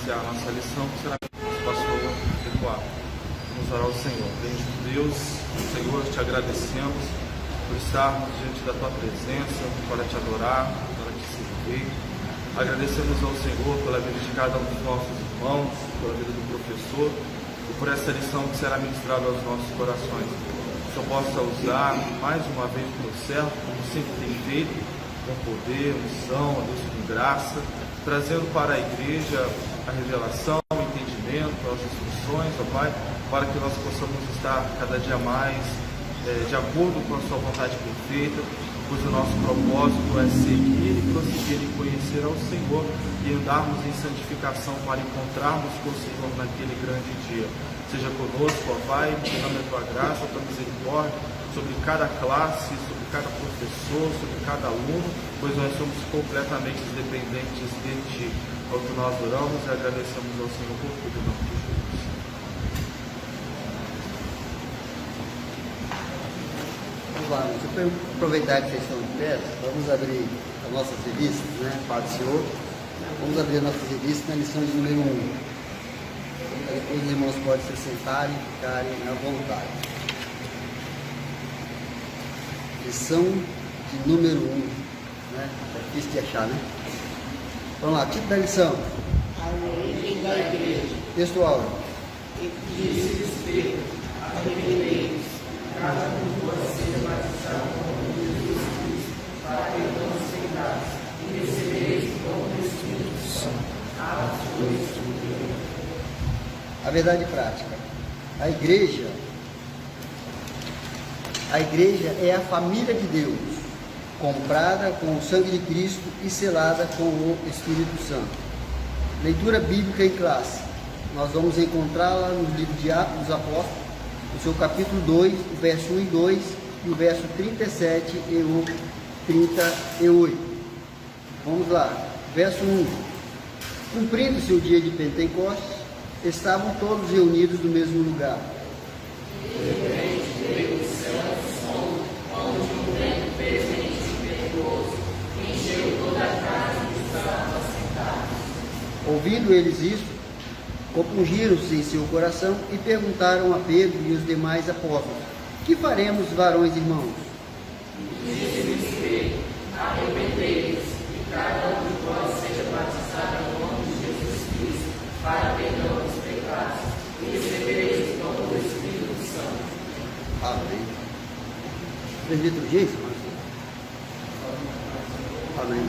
iniciar a nossa lição, que será nosso pastor Eduardo. Vamos orar ao Senhor. Bendito Deus, Senhor, te agradecemos por estarmos diante da tua presença, para te adorar, para te servir. Agradecemos ao Senhor pela vida de cada um dos nossos irmãos, pela vida do professor e por essa lição que será ministrada aos nossos corações. Que o Senhor possa usar mais uma vez o teu servo, como sempre tem feito, com poder, unção, a Deus com graça, trazendo para a igreja a revelação, o entendimento, as instruções, ó Pai, para que nós possamos estar cada dia mais de acordo com a sua vontade perfeita, pois o nosso propósito é seguir e prosseguir e conhecer ao Senhor e andarmos em santificação para encontrarmos com o Senhor naquele grande dia. Seja conosco, ó Pai, derrame a tua graça, a tua misericórdia sobre cada classe, sobre cada professor, sobre cada aluno, pois nós somos completamente dependentes de Ti. Ao que nós oramos e agradecemos ao Senhor por tudo, em nome de Jesus. Vamos lá, deixa eu aproveitar que vocês estão de pé, vamos abrir as nossas revistas, né? Pai do Senhor. Vamos abrir as nossas revistas na lição de número 1. Depois os irmãos podem se sentarem e ficarem à vontade. Lição de número 1, né? É difícil de achar, né? Vamos lá, título da lição. A origem da igreja. Textual. E disse Pedro, arrependei-vos, cada um de vós seja batizado com Jesus Cristo, para perdão dos pecados, e recebereis o dom do Espírito Santo. Atos 2:1. A verdade prática. A igreja é a família de Deus, comprada com o sangue de Cristo e selada com o Espírito Santo. Leitura bíblica em classe. Nós vamos encontrá-la no livro de Atos dos Apóstolos, no seu capítulo 2, o verso 1 e 2, e o verso 37 e o 38. Vamos lá. Verso 1. Cumprindo-se o dia de Pentecostes, estavam todos reunidos no mesmo lugar. Ouvindo eles isso, compungiram-se em seu coração e perguntaram a Pedro e os demais apóstolos: que faremos, varões irmãos? Disse-lhes Pedro, arrependei-vos, e cada um de vós seja batizado no nome de Jesus Cristo, para perdão dos pecados, e recebereis o dom do Espírito Santo. Amém. Presbítero Jason? Amém.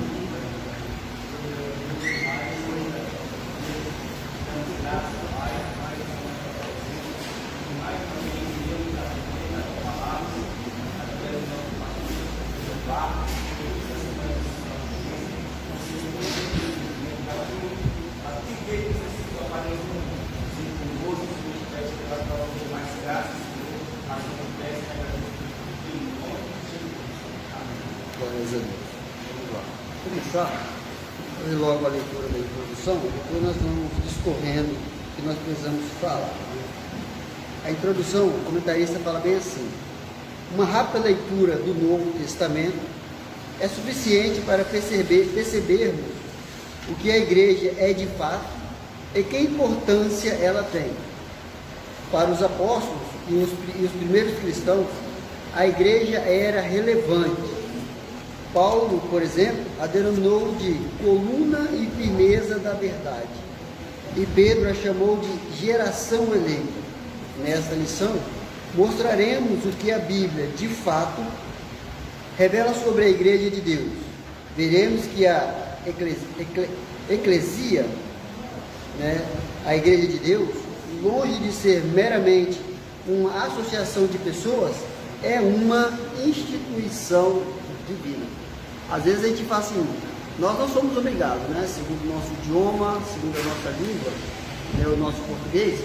Vamos lá. Fazer logo a leitura da introdução, depois nós vamos discorrendo o que nós precisamos falar. A introdução, o comentarista fala bem assim: uma rápida leitura do Novo Testamento é suficiente para percebermos o que a igreja é de fato e que importância ela tem. Para os apóstolos e os primeiros cristãos, a igreja era relevante. Paulo, por exemplo, a denominou de coluna e firmeza da verdade. E Pedro a chamou de geração eleita. Nesta lição, mostraremos o que a Bíblia, de fato, revela sobre a Igreja de Deus. Veremos que a eclesia, a Igreja de Deus, longe de ser meramente uma associação de pessoas, é uma instituição divina. Às vezes a gente fala assim, nós não somos obrigados, segundo o nosso idioma, segundo a nossa língua, o nosso português,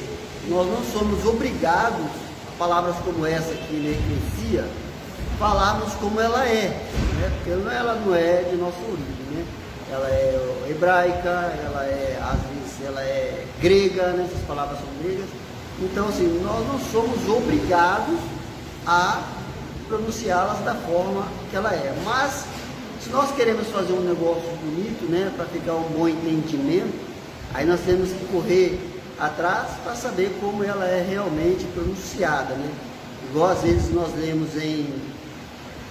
nós não somos obrigados, palavras como essa aqui, eclesia, falarmos como ela é, porque ela não é de nossa origem, ela é hebraica, às vezes ela é grega, essas palavras são gregas. Então, assim, nós não somos obrigados a pronunciá-las da forma que ela é. Mas, se nós queremos fazer um negócio bonito, para ficar um bom entendimento, Aí nós temos que correr atrás para saber como ela é realmente pronunciada, né? Igual às vezes nós lemos em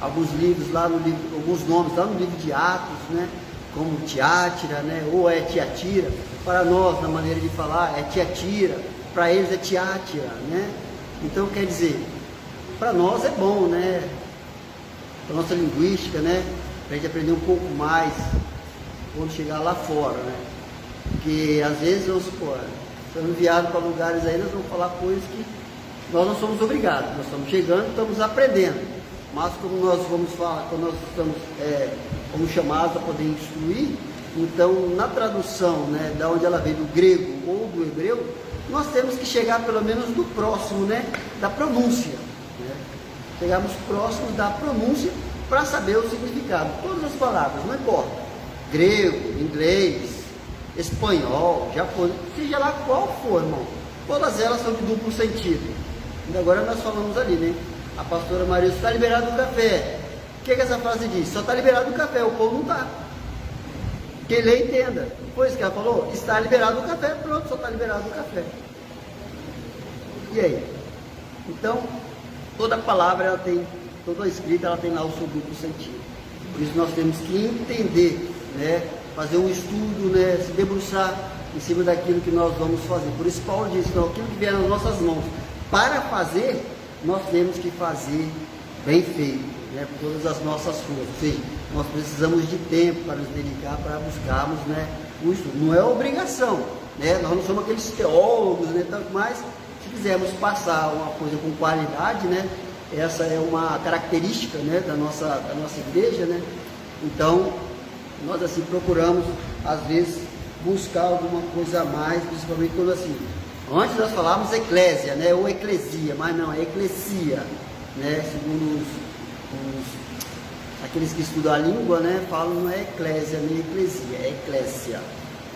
alguns livros, lá no livro, alguns nomes lá no livro de Atos, né? Como Tiátira, né? Ou é Tiatira. Para nós, na maneira de falar, é Tiatira. Para eles é Tiátira, né? Então quer dizer, para nós é bom, né? Para nossa linguística, né? Para a gente aprender um pouco mais quando chegar lá fora, né? Porque às vezes, vamos supor, estamos enviados para lugares aí, nós vamos falar coisas que nós não somos obrigados, nós estamos chegando, estamos aprendendo. Mas como nós vamos falar, quando nós estamos como chamados a poder instruir, então na tradução, né, da onde ela veio, do grego ou do hebreu, nós temos que chegar pelo menos do próximo, né, da pronúncia, né? Chegarmos próximos da pronúncia para saber o significado. Todas as palavras, não importa, grego, inglês, espanhol, japonês, seja lá qual for, irmão, todas elas são de duplo sentido. E agora nós falamos ali, né? A pastora Maria, está liberado o café. O que essa frase diz? Só está liberado o café, o povo não está. Que lê entenda. Foi isso que ela falou? Está liberado o café, pronto, só está liberado o café. E aí? Então, toda palavra, ela tem, toda escrita, ela tem lá o seu duplo sentido. Por isso nós temos que entender, né? Fazer um estudo, né? Se debruçar em cima daquilo que nós vamos fazer. Por isso Paulo diz, então, aquilo que vier nas nossas mãos para fazer, nós temos que fazer bem feito, né? Por todas as nossas forças. Ou seja, nós precisamos de tempo para nos dedicar, para buscarmos, né, o estudo. Não é obrigação, né? Nós não somos aqueles teólogos, né? Tanto mais, se quisermos passar uma coisa com qualidade, né? Essa é uma característica, né, da nossa igreja, né? Então, nós assim procuramos, às vezes, buscar alguma coisa a mais, principalmente quando assim, antes nós falávamos eclésia, né, ou eclesia, mas não, é eclesia, né, segundo aqueles que estudam a língua, né, falam não é eclésia nem eclesia, é eclésia.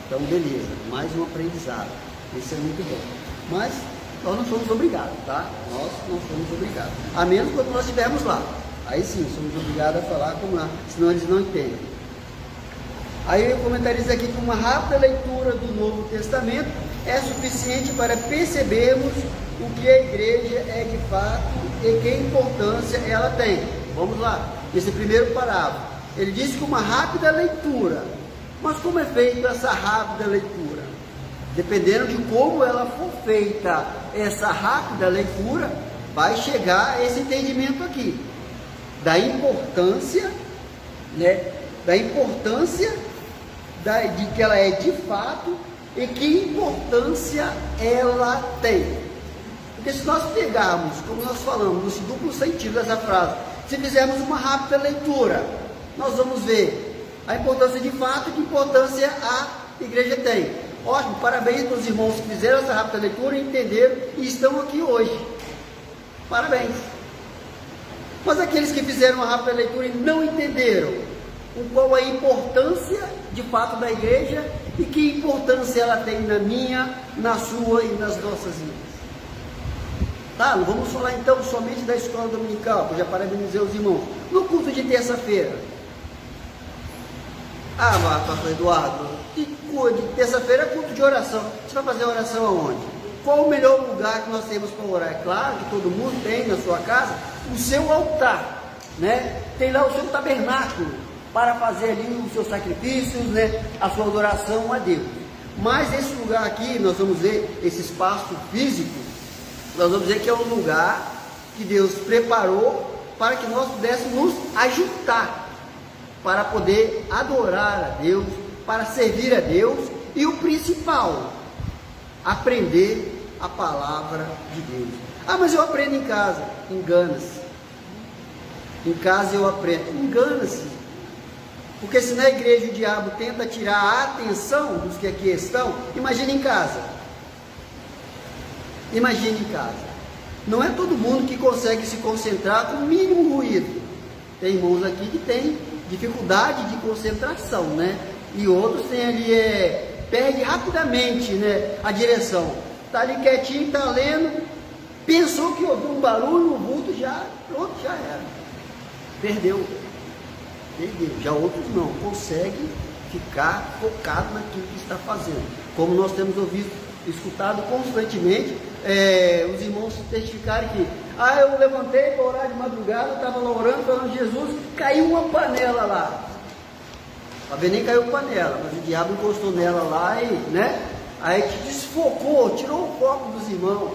Então, beleza, mais um aprendizado, isso é muito bom. Mas nós não somos obrigados, tá? Nós não somos obrigados, a menos quando nós estivermos lá. Aí sim, somos obrigados a falar como lá, senão eles não entendem. Aí eu comentarizo aqui que uma rápida leitura do Novo Testamento é suficiente para percebermos o que a igreja é de fato e que importância ela tem. Vamos lá, esse primeiro parágrafo. Ele diz que uma rápida leitura. Mas como é feita essa rápida leitura? Dependendo de como ela for feita, essa rápida leitura, vai chegar a esse entendimento aqui. Da importância, né? Da importância de que ela é de fato e que importância ela tem. Porque se nós pegarmos, como nós falamos, nesse duplo sentido dessa frase, se fizermos uma rápida leitura, nós vamos ver a importância de fato e que importância a igreja tem. Ótimo, parabéns para os irmãos que fizeram essa rápida leitura, entenderam e estão aqui hoje. Parabéns. Mas aqueles que fizeram uma rápida leitura e não entenderam qual a importância de fato da igreja e que importância ela tem na minha, na sua e nas nossas vidas. Tá, não vamos falar então somente da escola dominical, que eu já parabenizei os irmãos. No culto de terça-feira. Ah, pastor Eduardo, de terça-feira é culto de oração. Você vai fazer oração aonde? Qual o melhor lugar que nós temos para orar? É claro que todo mundo tem na sua casa o seu altar, né? Tem lá o seu tabernáculo para fazer ali os seus sacrifícios, né? A sua adoração a Deus. Mas esse lugar aqui, nós vamos ver, esse espaço físico, nós vamos ver que é um lugar que Deus preparou para que nós pudéssemos nos ajuntar para poder adorar a Deus, para servir a Deus e o principal, aprender a palavra de Deus. Ah, mas eu aprendo em casa. Engana-se. Em casa eu aprendo. Engana-se. Porque se na igreja o diabo tenta tirar a atenção dos que aqui estão, imagine em casa. Imagine em casa. Não é todo mundo que consegue se concentrar com o mínimo ruído. Tem irmãos aqui que têm dificuldade de concentração, né? E outros têm ali, perde rapidamente, né, a direção. Está ali quietinho, está lendo, pensou que ouviu um barulho, um vulto, já, pronto, já era. Perdeu. Já outros não, conseguem ficar focado naquilo que está fazendo. como nós temos ouvido, escutado constantemente, os irmãos testificarem que eu levantei para orar de madrugada, estava lá orando, falando de Jesus, caiu uma panela lá. A ver, nem caiu panela, mas o diabo encostou nela lá e, aí desfocou, tirou o foco dos irmãos,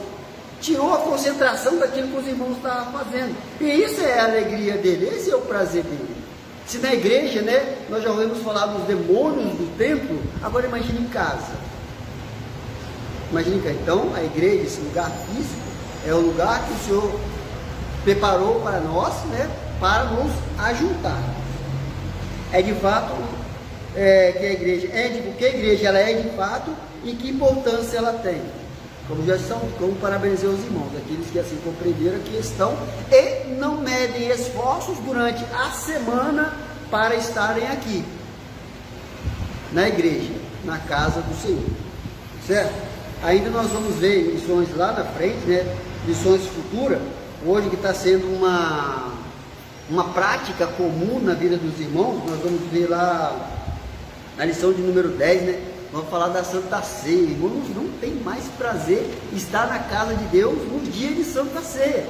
tirou a concentração daquilo que os irmãos estavam fazendo. E isso é a alegria dele, esse é o prazer dele. Se na igreja, nós já ouvimos falar dos demônios do templo, agora imagine em casa. Imagine em casa. Então, a igreja, esse lugar físico, é o lugar que o Senhor preparou para nós, para nos ajuntar. É de fato que a igreja porque a igreja ela é de fato e que importância ela tem. Como parabenizei os irmãos, aqueles que assim compreenderam a questão e não medem esforços durante a semana para estarem aqui, na igreja, na casa do Senhor, certo? Ainda nós vamos ver lições lá na frente, lições futuras, hoje que está sendo uma prática comum na vida dos irmãos. Nós vamos ver lá na lição de número 10, vamos falar da Santa Ceia. Irmãos, não tem mais prazer estar na casa de Deus no dia de Santa Ceia,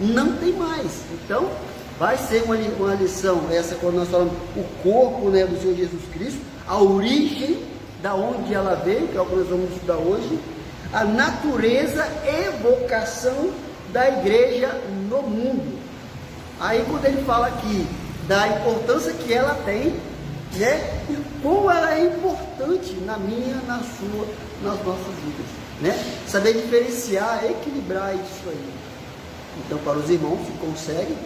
não tem mais. Então vai ser uma lição, essa quando nós falamos o corpo do Senhor Jesus Cristo, a origem da onde ela veio, que é o que nós vamos estudar hoje, a natureza e vocação da igreja no mundo. Aí quando ele fala aqui da importância que ela tem, e como ela é importante na minha, na sua, nas nossas vidas, saber diferenciar, equilibrar isso aí. Então, para os irmãos que conseguem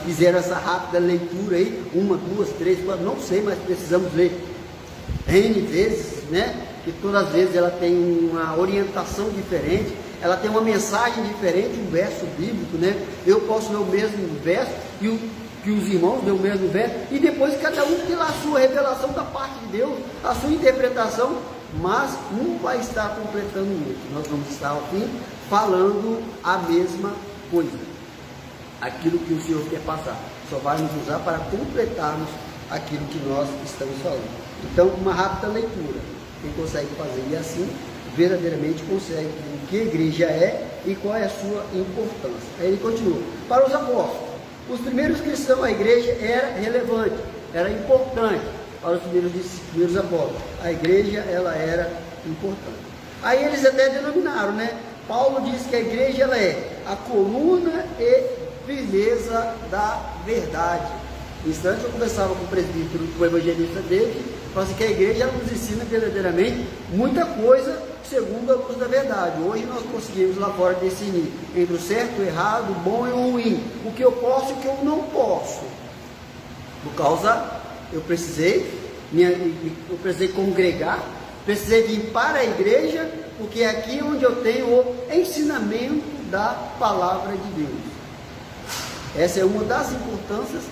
fizeram essa rápida leitura aí, 1, 2, 3, 4, não sei, mas precisamos ler N vezes, que todas as vezes ela tem uma orientação diferente, ela tem uma mensagem diferente, um verso bíblico, eu posso ler o mesmo verso que os irmãos ler o mesmo verso, e depois cada um tem lá a sua revelação da parte de Deus, a sua interpretação, mas um vai estar completando o outro. Nós vamos estar ao fim falando a mesma coisa, aquilo que o Senhor quer passar, só vai nos usar para completarmos aquilo que nós estamos falando. Então, uma rápida leitura, quem consegue fazer, e assim verdadeiramente consegue o que a igreja é e qual é a sua importância. Aí ele continua, para os apóstolos, os primeiros cristãos, a igreja era relevante, era importante. Para os primeiros apóstolos, a igreja ela era importante. Aí eles até denominaram, Paulo diz que a igreja ela é a coluna e firmeza da verdade. Instante eu conversava com o presbítero, com o evangelista dele, falou assim que a igreja ela nos ensina verdadeiramente muita coisa segundo a luz da verdade. Hoje nós conseguimos lá fora discernir entre o certo, o errado, o bom e o ruim, o que eu posso e o que eu não posso. Por causa, eu precisei congregar, precisei vir para a igreja, porque é aqui onde eu tenho o ensinamento da palavra de Deus. Essa é uma das importâncias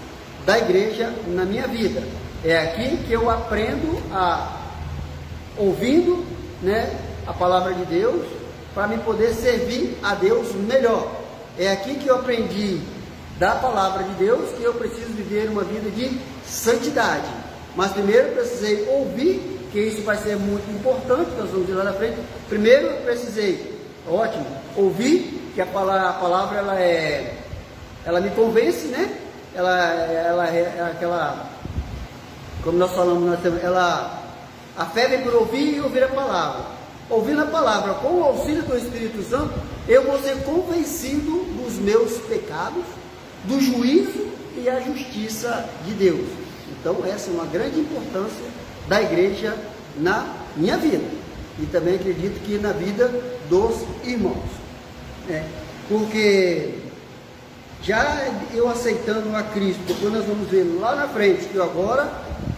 da igreja na minha vida. É aqui que eu aprendo ouvindo, a palavra de Deus, para me poder servir a Deus melhor. É aqui que eu aprendi da palavra de Deus que eu preciso viver uma vida de santidade. Mas primeiro eu precisei ouvir, que isso vai ser muito importante, nós vamos ver lá na frente. Primeiro eu precisei, ouvir, que a palavra ela me convence, ela é aquela, como nós falamos, a fé vem por ouvir e ouvir a palavra. Ouvindo a palavra com o auxílio do Espírito Santo, eu vou ser convencido dos meus pecados, do juízo e a justiça de Deus. Então essa é uma grande importância da igreja na minha vida, e também acredito que na vida dos irmãos, porque já eu aceitando a Cristo, depois nós vamos ver lá na frente, que eu agora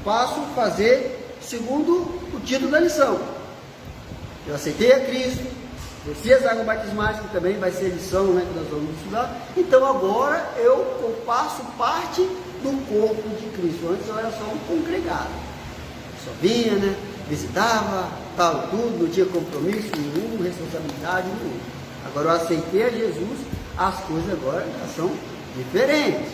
passo a fazer segundo o título da lição. Eu aceitei a Cristo, desci as águas batismais, que também vai ser lição, que nós vamos estudar. Então agora eu faço parte do corpo de Cristo. Antes eu era só um congregado, só vinha, visitava, tal, tudo, não tinha compromisso nenhum, responsabilidade nenhuma. Agora eu aceitei a Jesus, as coisas agora já são diferentes,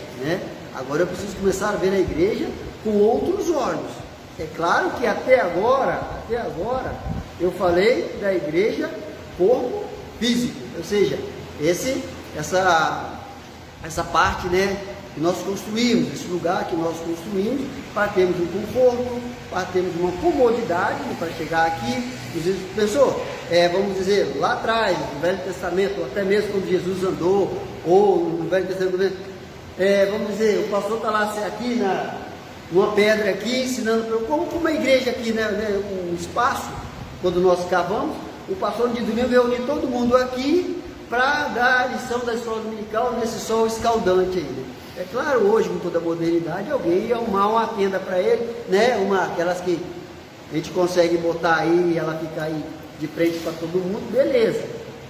Agora eu preciso começar a ver a igreja com outros olhos. É claro que até agora, Eu falei da igreja corpo físico, ou seja, essa parte, né, que nós construímos, esse lugar que nós construímos para termos um conforto, para termos uma comodidade para chegar aqui. Pensou, vamos dizer, lá atrás, no Velho Testamento, ou até mesmo quando Jesus andou, ou no Velho Testamento, vamos dizer, o pastor está lá aqui numa pedra aqui, ensinando, como uma igreja aqui, né, um espaço, quando nós cavamos, o pastor de domingo reunir todo mundo aqui para dar a lição da escola dominical nesse sol escaldante aí. É claro, hoje, com toda a modernidade, alguém ia arrumar uma tenda para ele, né? Aquelas que a gente consegue botar aí e ela fica aí de frente para todo mundo, beleza,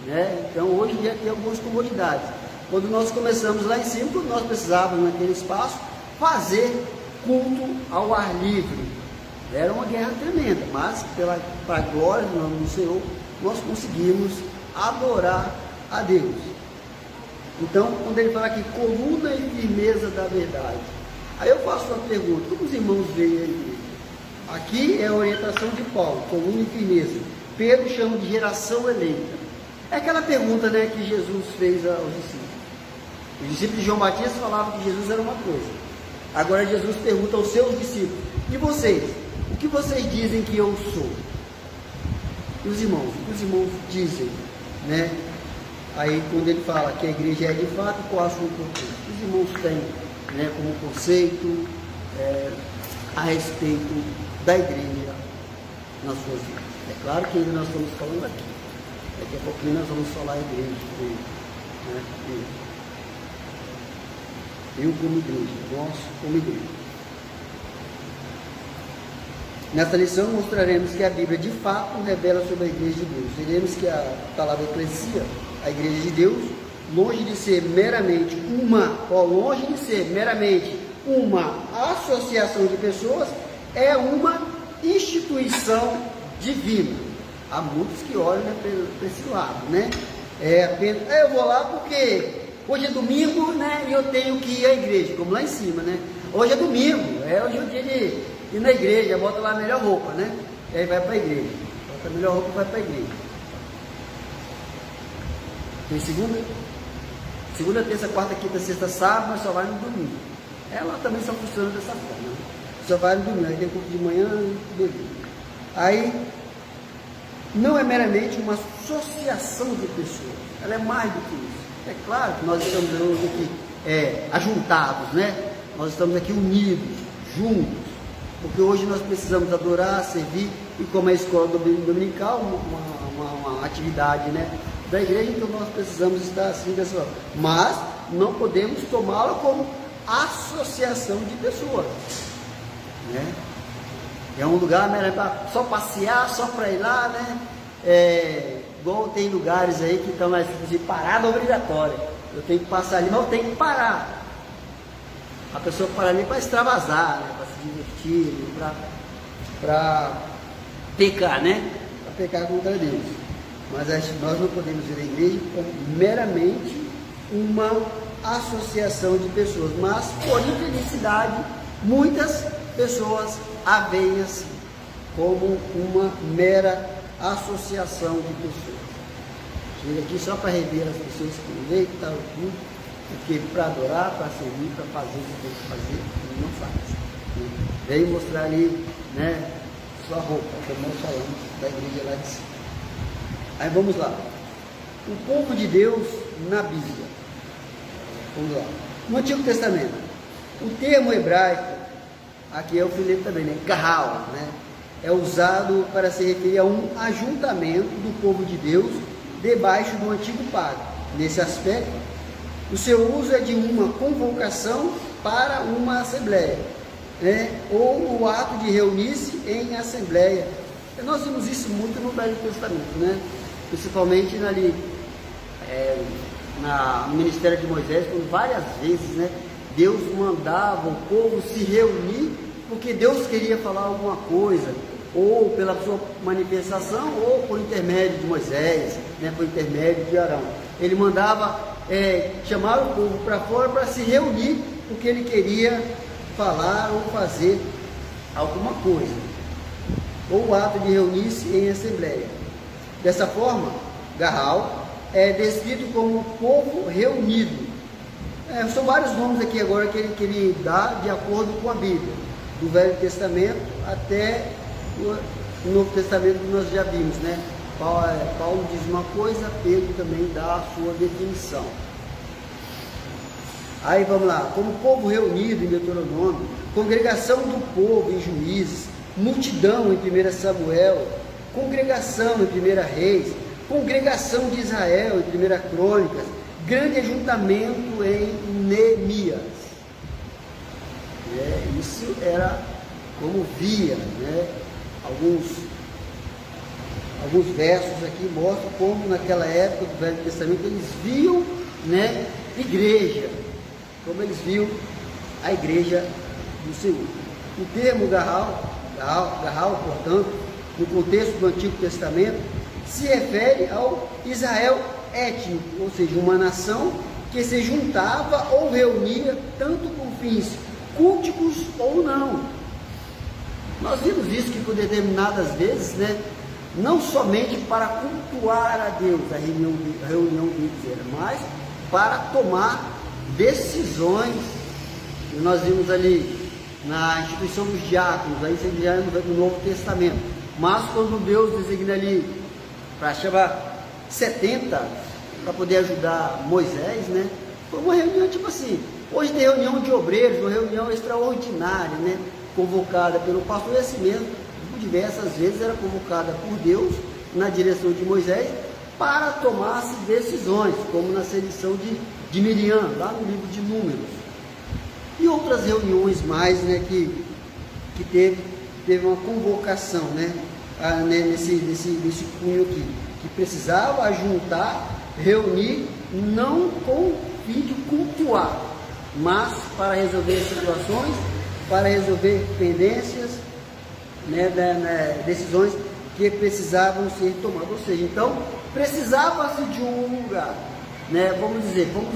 né? Então, hoje em dia tem algumas comodidades. Quando nós começamos lá em cima, quando nós precisávamos naquele espaço fazer culto ao ar livre. Era uma guerra tremenda, mas para a glória do nome do Senhor, nós conseguimos adorar a Deus. Então, quando ele fala aqui, coluna e firmeza da verdade, aí eu faço uma pergunta: como os irmãos veem a igreja? Aqui é a orientação de Paulo, coluna e firmeza. Pedro chama de geração eleita. É aquela pergunta, né, que Jesus fez aos discípulos. Os discípulos de João Batista falavam que Jesus era uma coisa. Agora Jesus pergunta aos seus discípulos: e vocês? O que vocês dizem que eu sou? E os irmãos? O que os irmãos dizem, né? Aí quando ele fala que a igreja é de fato, qual a sua importância? Os irmãos têm, né, como conceito a respeito da igreja nas suas vidas. É claro que ainda nós estamos falando aqui. Daqui a pouquinho nós vamos falar a igreja, né? Eu como igreja, nós como igreja. Nesta lição mostraremos que a Bíblia de fato revela sobre a igreja de Deus. Veremos que a palavra eclesia, a igreja de Deus, longe de ser meramente uma associação de pessoas, é uma instituição divina. Há muitos que olham, né, para esse lado, né? Eu vou lá porque hoje é domingo, né, e eu tenho que ir à igreja, como lá em cima, né? Hoje é domingo, hoje é o dia de ir na igreja, bota lá a melhor roupa, né? E aí vai para a igreja. Bota a melhor roupa e vai para a igreja. Tem segunda, terça, quarta, quinta, sexta, sábado, mas só vai no domingo. Ela também só funciona dessa forma, né? Só vai no domingo, aí tem culto de manhã e domingo. Aí, não é meramente uma associação de pessoas, ela é mais do que isso. É claro que nós estamos hoje aqui ajuntados, né? Nós estamos aqui unidos, juntos, porque hoje nós precisamos adorar, servir, e como é a escola dominical, uma atividade, né, da igreja, então nós precisamos estar assim dessa forma. Mas não podemos tomá-la como associação de pessoas, né? É um lugar para só passear, só para ir lá, né? Igual tem lugares aí que estão mais de parada obrigatória. Eu tenho que passar ali, mas eu tenho que parar. A pessoa para ali para extravasar, né? Para se divertir, para pecar, né? Para pecar contra Deus. Mas nós não podemos ir à igreja como meramente uma associação de pessoas. Mas, por infelicidade, muitas pessoas a veem assim, como uma mera associação de pessoas. Chega aqui só para rever as pessoas que não veem, que estão aqui, porque para adorar, para servir, para fazer o que tem que fazer, não faz. Veio mostrar ali, né, sua roupa, como nós falamos da igreja lá de cima. Aí vamos lá. O povo de Deus na Bíblia. Vamos lá. No Antigo Testamento, o termo hebraico, aqui é o filete também, né? Kahal, né? É usado para se referir a um ajuntamento do povo de Deus debaixo do antigo pacto. Nesse aspecto, o seu uso é de uma convocação para uma assembleia, né? Ou o ato de reunir-se em assembleia. Nós vimos isso muito no Velho Testamento, né? Principalmente ali, no ministério de Moisés, quando várias vezes, né, Deus mandava o povo se reunir, porque Deus queria falar alguma coisa, ou pela sua manifestação, ou por intermédio de Moisés, né, por intermédio de Arão. Ele mandava chamar o povo para fora para se reunir, porque ele queria falar ou fazer alguma coisa. ou o ato de reunir-se em assembleia. Dessa forma, Garral é descrito como povo reunido. São vários nomes aqui agora que ele dá de acordo com a Bíblia, do Velho Testamento até o Novo Testamento, que nós já vimos, né? Paulo diz uma coisa, Pedro também dá a sua definição. Aí vamos lá, como povo reunido em Deuteronômio, congregação do povo em Juízes, multidão em 1 Samuel, congregação em 1 Reis, congregação de Israel em 1 Crônicas, grande ajuntamento em Neemias. Isso era como via, né? Alguns versos aqui mostram como naquela época do Velho Testamento eles viam, né, igreja, como eles viam a igreja do Senhor. O termo Garral, portanto, no contexto do Antigo Testamento, se refere ao Israel étnico, ou seja, uma nação que se juntava ou reunia tanto com fins culticos ou não. Nós vimos isso que por determinadas vezes, né, não somente para cultuar a Deus, a reunião deles era, mas para tomar decisões. E nós vimos ali na instituição dos diáconos, aí você já no Novo Testamento, mas quando Deus designa ali para chamar 70 para poder ajudar Moisés, né, foi uma reunião tipo assim, hoje tem reunião de obreiros, uma reunião extraordinária, né, convocada pelo pastor, e assim mesmo, diversas vezes era convocada por Deus na direção de Moisés para tomar decisões, como na sedição de Miriam, lá no livro de Números, e outras reuniões mais, né, que teve uma convocação, né, nesse cunho aqui, que precisava ajuntar, reunir, não com o fim de cultuar, mas para resolver situações, para resolver pendências, né, decisões que precisavam ser tomadas. Ou seja, então precisava-se de um lugar, né? Vamos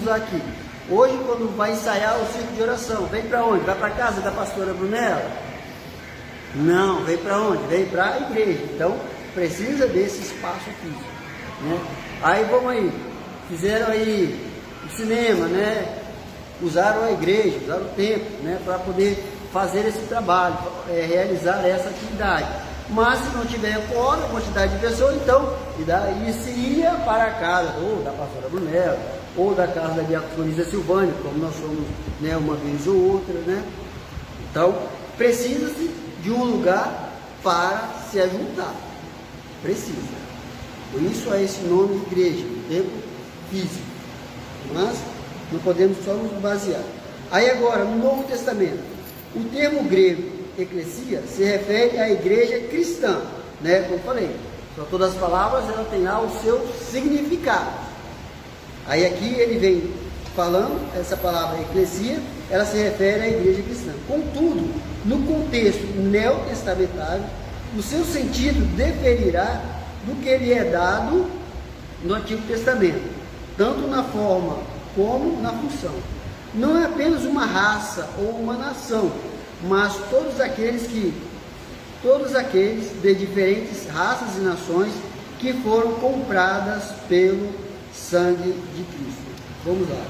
usar aqui, hoje quando vai ensaiar o círculo de oração, vem para onde? Vai para a casa da pastora Brunella? Não, vem para onde? Vem para a igreja. Então precisa desse espaço físico, né? Aí vamos aí, fizeram aí o cinema, né? Usaram a igreja, usaram o templo, né, para poder fazer esse trabalho, realizar essa atividade. Mas se não tiver quantidade de pessoas, então, e daí se ia para a casa ou da pastora Brunella, ou da casa da diaconisa Silvânia, como nós somos, né, uma vez ou outra, né? Então, precisa-se de um lugar para se ajuntar. Precisa. Por isso é esse nome de igreja, templo físico. Mas não podemos só nos basear. Aí agora, no Novo Testamento, o termo grego eclesia se refere à igreja cristã, né? Como eu falei, só todas as palavras ela tem lá o seu significado. Aí aqui ele vem falando, essa palavra eclesia, ela se refere à igreja cristã. Contudo, no contexto neotestamentário, o seu sentido diferirá do que lhe é dado no Antigo Testamento, tanto na forma como na função. Não é apenas uma raça ou uma nação, mas todos aqueles de diferentes raças e nações que foram compradas pelo sangue de Cristo. Vamos lá.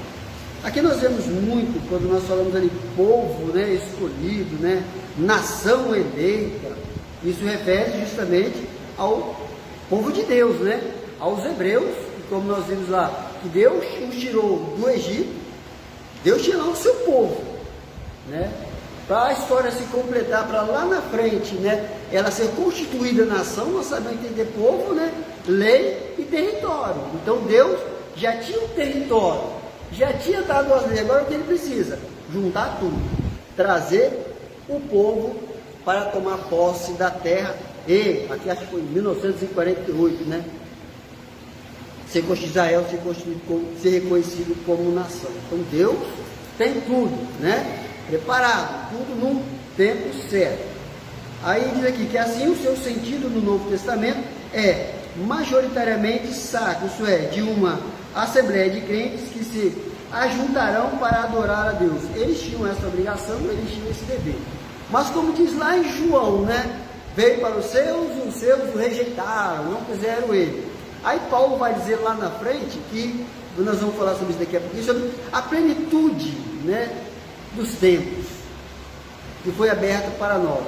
Aqui nós vemos muito, quando nós falamos ali povo, né, escolhido, né, nação eleita, isso refere justamente ao povo de Deus, né, aos hebreus, como nós vimos lá, que Deus os tirou do Egito, Deus tinha lá o seu povo, né? Para a história se completar, para lá na frente, né, ela ser constituída nação, nós sabemos entender povo, né, lei e território. Então Deus já tinha o território, já tinha dado as leis. Agora o que ele precisa? Juntar tudo, trazer o povo para tomar posse da terra. E aqui acho que foi em 1948, né? Israel ser reconhecido como nação. Então Deus tem tudo, né, preparado, tudo no tempo certo. Aí diz aqui que assim o seu sentido no Novo Testamento é majoritariamente sacro, isso é, de uma assembleia de crentes que se ajuntarão para adorar a Deus. Eles tinham essa obrigação, eles tinham esse dever. Mas como diz lá em João, né, Veio para os seus e os seus o rejeitaram, não quiseram ele. Aí Paulo vai dizer lá na frente que, nós vamos falar sobre isso daqui a pouquinho, sobre a plenitude, né, dos tempos, que foi aberta para nós.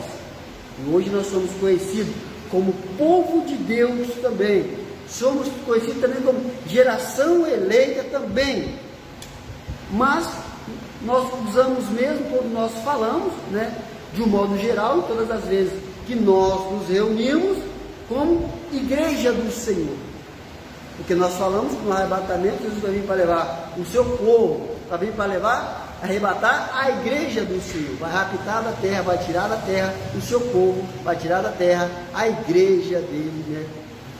E hoje nós somos conhecidos como povo de Deus também. Somos conhecidos também como geração eleita também. Mas nós usamos mesmo quando nós falamos, né, de um modo geral, todas as vezes que nós nos reunimos como igreja do Senhor. Porque nós falamos que no arrebatamento Jesus vai vir para levar o seu povo, vai vir para levar, arrebatar a igreja do Senhor, vai raptar da terra, vai tirar da terra o seu povo, vai tirar da terra a igreja dele, né?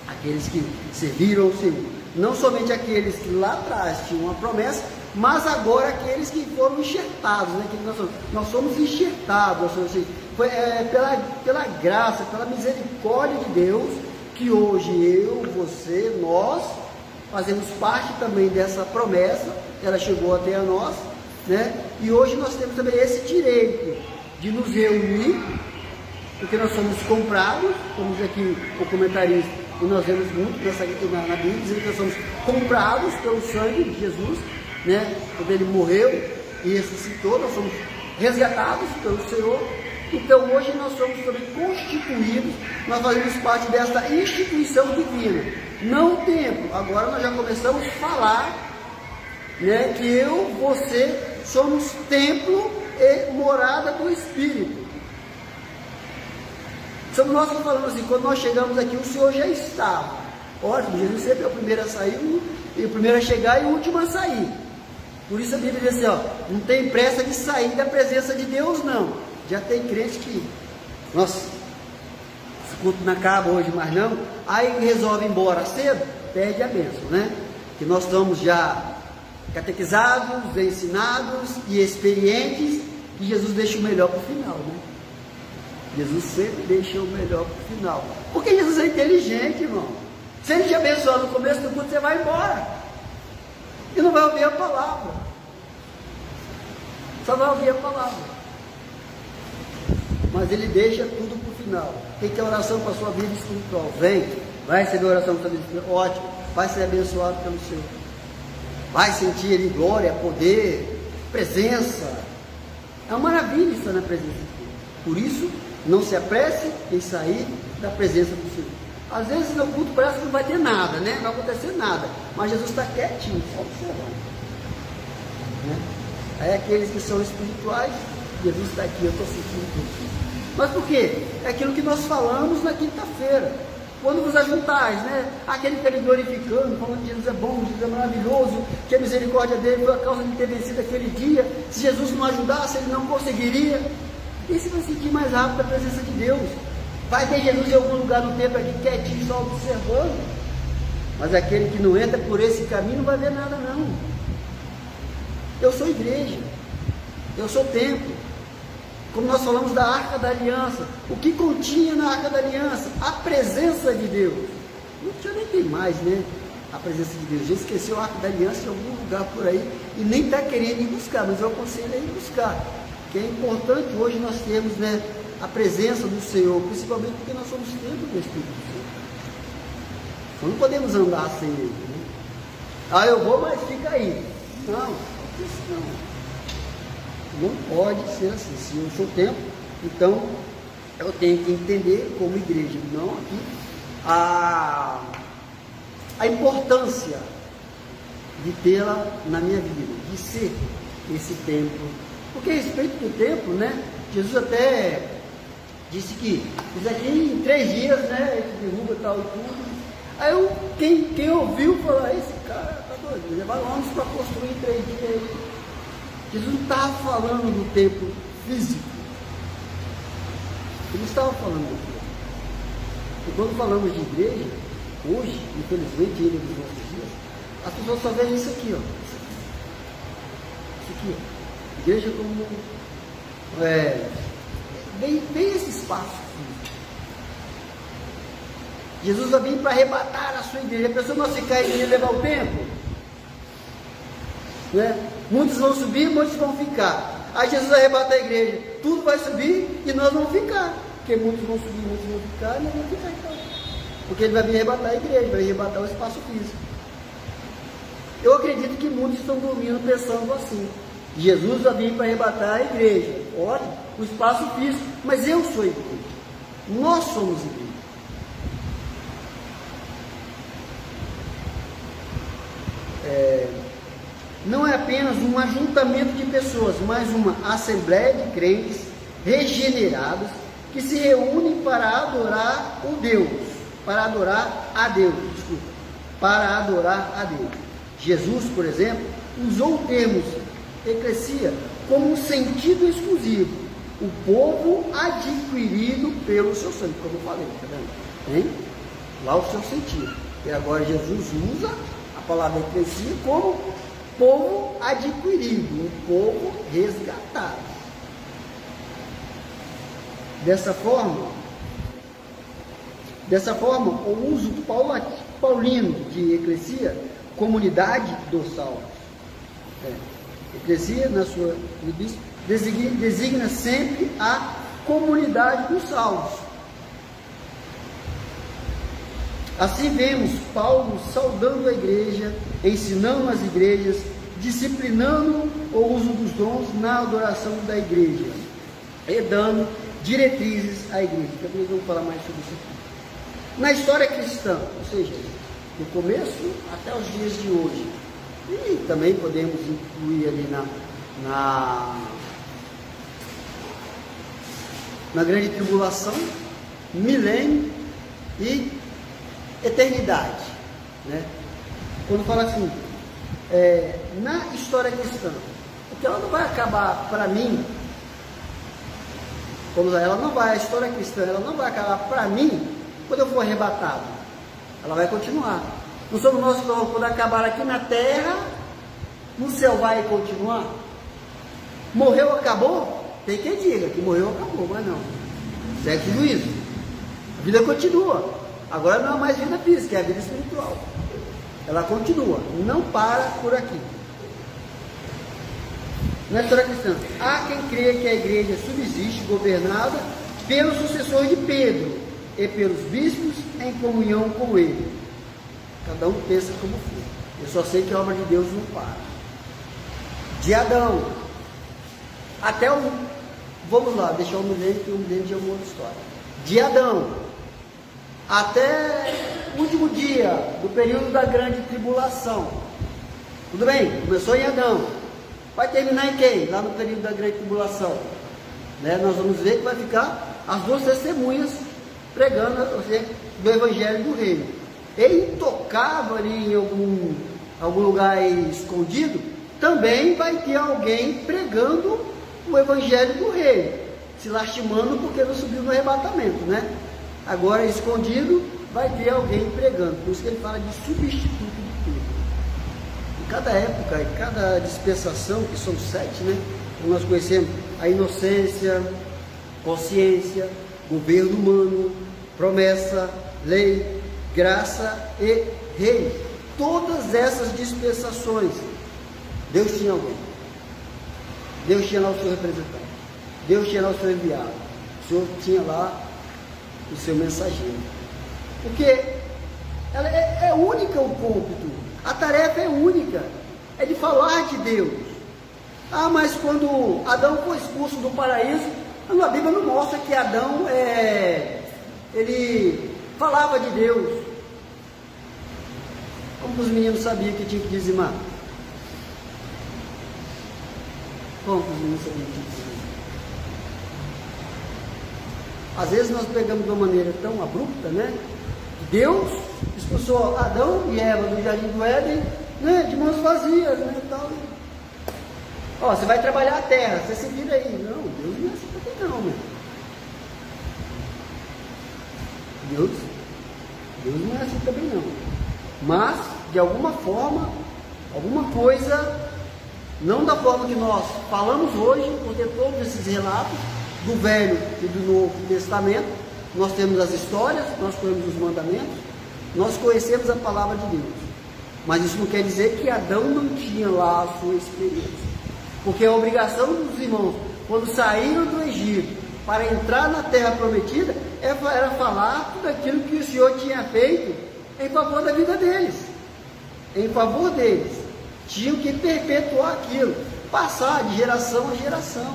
Aqueles que serviram ao Senhor. Não somente aqueles que lá atrás tinham uma promessa, mas agora aqueles que foram enxertados, né? Que nós somos enxertados, foi pela graça, pela misericórdia de Deus, que hoje eu, você, nós fazemos parte também dessa promessa, ela chegou até a nós, né? E hoje nós temos também esse direito de nos reunir, porque nós somos comprados, como diz aqui o comentarista, e nós vemos muito na Bíblia, dizendo que nós somos comprados pelo sangue de Jesus, né? Quando ele morreu e ressuscitou, nós somos resgatados pelo Senhor. Então hoje nós somos também constituídos, nós fazemos parte dessa instituição divina, não o templo. Agora nós já começamos a falar, né, que eu, você, somos templo e morada do Espírito. Somos nós que falamos assim, quando nós chegamos aqui, o Senhor já estava. Ótimo, Jesus sempre é o primeiro a sair, e o primeiro a chegar e o último a sair. Por isso a Bíblia diz assim, ó, não tem pressa de sair da presença de Deus, não. Já tem crente que, nossa, esse culto não acaba hoje mais não, aí resolve ir embora cedo, perde a bênção, né? Que nós estamos já catequizados, ensinados e experientes, e Jesus deixa o melhor para o final, né? Jesus sempre deixa o melhor para o final, porque Jesus é inteligente, irmão. Se ele te abençoar no começo do culto, você vai embora, e não vai ouvir a palavra, só vai ouvir a palavra. Mas ele deixa tudo para o final. Quem quer oração para a sua vida espiritual? Vem, vai receber oração para a sua vida espiritual, ótimo, vai ser abençoado pelo Senhor. Vai sentir ali glória, poder, presença. É uma maravilha estar na presença de Deus. Por isso, não se apresse em sair da presença do Senhor. Às vezes no culto parece que não vai ter nada, né? Não vai acontecer nada. Mas Jesus está quietinho, só observando. Né? Aí aqueles que são espirituais, Jesus está aqui, eu estou sentindo tudo. Mas por quê? É aquilo que nós falamos na quinta-feira. Quando vos ajuntais, né? Aquele que está lhe glorificando, falando que Jesus é bom, Jesus é maravilhoso, que a misericórdia dele foi a causa de ter vencido aquele dia. Se Jesus não ajudasse, ele não conseguiria. E se vai sentir mais rápido a presença de Deus? Vai ter Jesus em algum lugar no templo aqui quietinho, só observando. Mas aquele que não entra por esse caminho não vai ver nada não. Eu sou igreja, eu sou templo. Como nós falamos da Arca da Aliança, o que continha na Arca da Aliança? A presença de Deus. Não tinha nem tem mais, né? A presença de Deus. Já esqueceu a Arca da Aliança em algum lugar por aí e nem está querendo ir buscar, mas eu aconselho a ir buscar. Que é importante hoje nós termos, né, a presença do Senhor, principalmente porque nós somos templo do Espírito Santo. Nós não podemos andar sem Ele, né? Ah, eu vou, mas fica aí. Não, isso não. Não pode ser assim. Se eu sou templo, então eu tenho que entender como igreja, não aqui, a importância de tê-la na minha vida, de ser esse templo. Porque a respeito do templo, né, Jesus até disse que isso aqui em 3 dias, né, ele derruba tal e tudo. Aí quem ouviu falou, esse cara tá doido, levar anos para construir em 3 dias. Jesus não estava falando do templo físico. Ele estava falando do templo. E quando falamos de igreja, hoje, infelizmente, ainda nos nossos dias, as pessoas só veem isso aqui, ó. Isso aqui, ó. Igreja como bem esse espaço físico. Jesus vai vir para arrebatar a sua igreja. A pessoa não ficar aí e levar o templo, né? Muitos vão subir, muitos vão ficar. Aí Jesus arrebata a igreja, tudo vai subir e nós vamos ficar. Porque muitos vão subir, muitos vão ficar, e não vão ficar então. Porque ele vai vir arrebatar a igreja, vai arrebatar o espaço físico. Eu acredito que muitos estão dormindo pensando assim. Jesus vai vir para arrebatar a igreja. Olha, o espaço físico, mas eu sou a igreja. Nós somos igreja. Não é apenas um ajuntamento de pessoas, mas uma assembleia de crentes regenerados que se reúnem para adorar a Deus. Para adorar a Deus. Jesus, por exemplo, usou o termo eclesia como um sentido exclusivo. O povo adquirido pelo seu sangue, como eu falei, tá vendo? Hein? Lá o seu sentido. E agora Jesus usa a palavra eclesia como povo adquirido, um povo resgatado. Dessa forma, o uso paulino de eclesia, comunidade dos salvos. Eclesia, na sua designa sempre a comunidade dos salvos. Assim vemos Paulo saudando a igreja, ensinando as igrejas, disciplinando o uso dos dons na adoração da igreja e dando diretrizes à igreja. Também vamos falar mais sobre isso aqui. Na história cristã, ou seja, do começo até os dias de hoje, e também podemos incluir ali na grande tribulação, milênio e eternidade, né? Quando fala assim, na história cristã, porque ela não vai acabar para mim, a história cristã, ela não vai acabar para mim quando eu for arrebatado, ela vai continuar. Não somos nós que vamos poder acabar aqui na terra, no céu vai continuar. Morreu, acabou? Tem quem diga que morreu, acabou, mas não. Segue o juízo. A vida continua. Agora não é mais vida física, é a vida espiritual. Ela continua, não para por aqui. Na história cristã, há quem crê que a igreja subsiste governada pelos sucessores de Pedro e pelos bispos em comunhão com ele. Cada um pensa como for. Eu só sei que a obra de Deus não para. De Adão até o... Vamos lá, deixar o milênio, que o milênio já é uma outra história. De Adão até o último dia do período da grande tribulação. Tudo bem? Começou em Adão. Vai terminar em quem? Lá no período da grande tribulação. Né? Nós vamos ver que vai ficar as duas testemunhas pregando, ou seja, do evangelho do reino. E intocado ali em algum lugar escondido, também vai ter alguém pregando o evangelho do reino, se lastimando porque não subiu no arrebatamento, né? Agora escondido vai ter alguém pregando. Por isso que ele fala de substituto de tudo. Em cada época, em cada dispensação, que são 7, né? Então nós conhecemos a inocência, consciência, governo humano, promessa, lei, graça e rei. Todas essas dispensações, Deus tinha alguém. Deus tinha lá o seu representante. Deus tinha lá o seu enviado. O Senhor tinha lá o seu mensageiro. Porque ela é única o púlpito. A tarefa é única. É de falar de Deus. Ah, mas quando Adão foi expulso do paraíso, a Bíblia não mostra que Adão ele falava de Deus. Como que os meninos sabiam que tinha que dizimar? Como que os meninos sabiam que tinha que dizimar? Às vezes nós pegamos de uma maneira tão abrupta, né? Deus expulsou Adão e Eva do jardim do Éden, né? De mãos vazias, né? Tal. Ó, você vai trabalhar a terra, você se vira aí. Não, Deus não é assim também não, meu. Deus não é assim também não. Mas, de alguma forma, alguma coisa, não da forma que nós falamos hoje, porque todos esses relatos do Velho e do Novo Testamento, nós temos as histórias, nós temos os mandamentos, nós conhecemos a palavra de Deus. Mas isso não quer dizer que Adão não tinha lá a sua experiência. Porque a obrigação dos irmãos, quando saíram do Egito, para entrar na terra prometida era falar tudo aquilo que o Senhor tinha feito em favor da vida deles, em favor deles. Tinham que perpetuar aquilo, passar de geração a geração.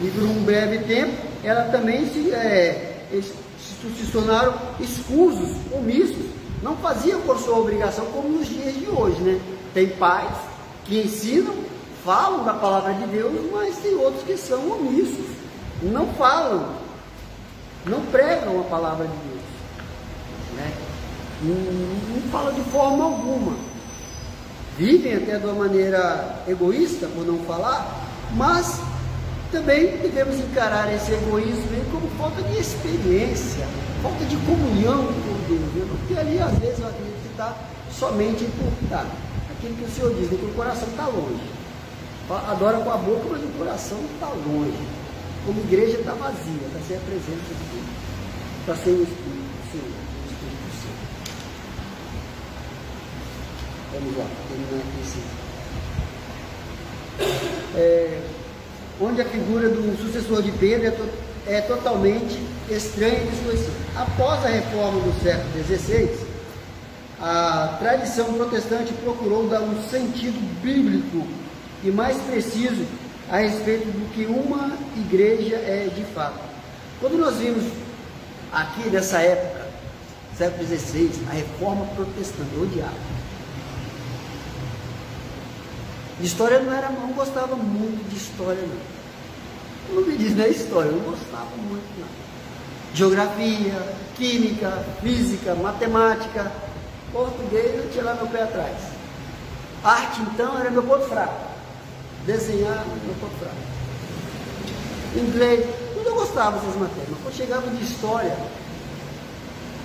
E por um breve tempo, ela também se tornaram escusos, omissos, não faziam por sua obrigação como nos dias de hoje, né? Tem pais que ensinam, falam da palavra de Deus, mas tem outros que são omissos, não falam, não pregam a palavra de Deus, né? Não falam de forma alguma, vivem até de uma maneira egoísta, por não falar, mas também devemos encarar esse egoísmo como falta de experiência, falta de comunhão com Deus, né? Porque ali às vezes eu acredito que está somente encurtado, aquilo que o Senhor diz, que o coração está longe, adora com a boca, mas o coração está longe, como igreja está vazia, está sem a presença de Deus, está sem o Espírito Santo. Vamos lá, terminar aqui esse. Onde a figura do sucessor de Pedro é totalmente estranha e desconhecida. Após a reforma do século XVI, a tradição protestante procurou dar um sentido bíblico e mais preciso a respeito do que uma igreja é de fato. Quando nós vimos aqui nessa época, século XVI, a reforma protestante, o diabo. De história não gostava muito de história não. Não me diz na história, eu não gostava muito não. Geografia, química, física, matemática, português eu tinha lá meu pé atrás. Arte então era meu ponto fraco. Desenhar, meu ponto fraco. Inglês, tudo eu gostava dessas matérias, mas quando chegava de história,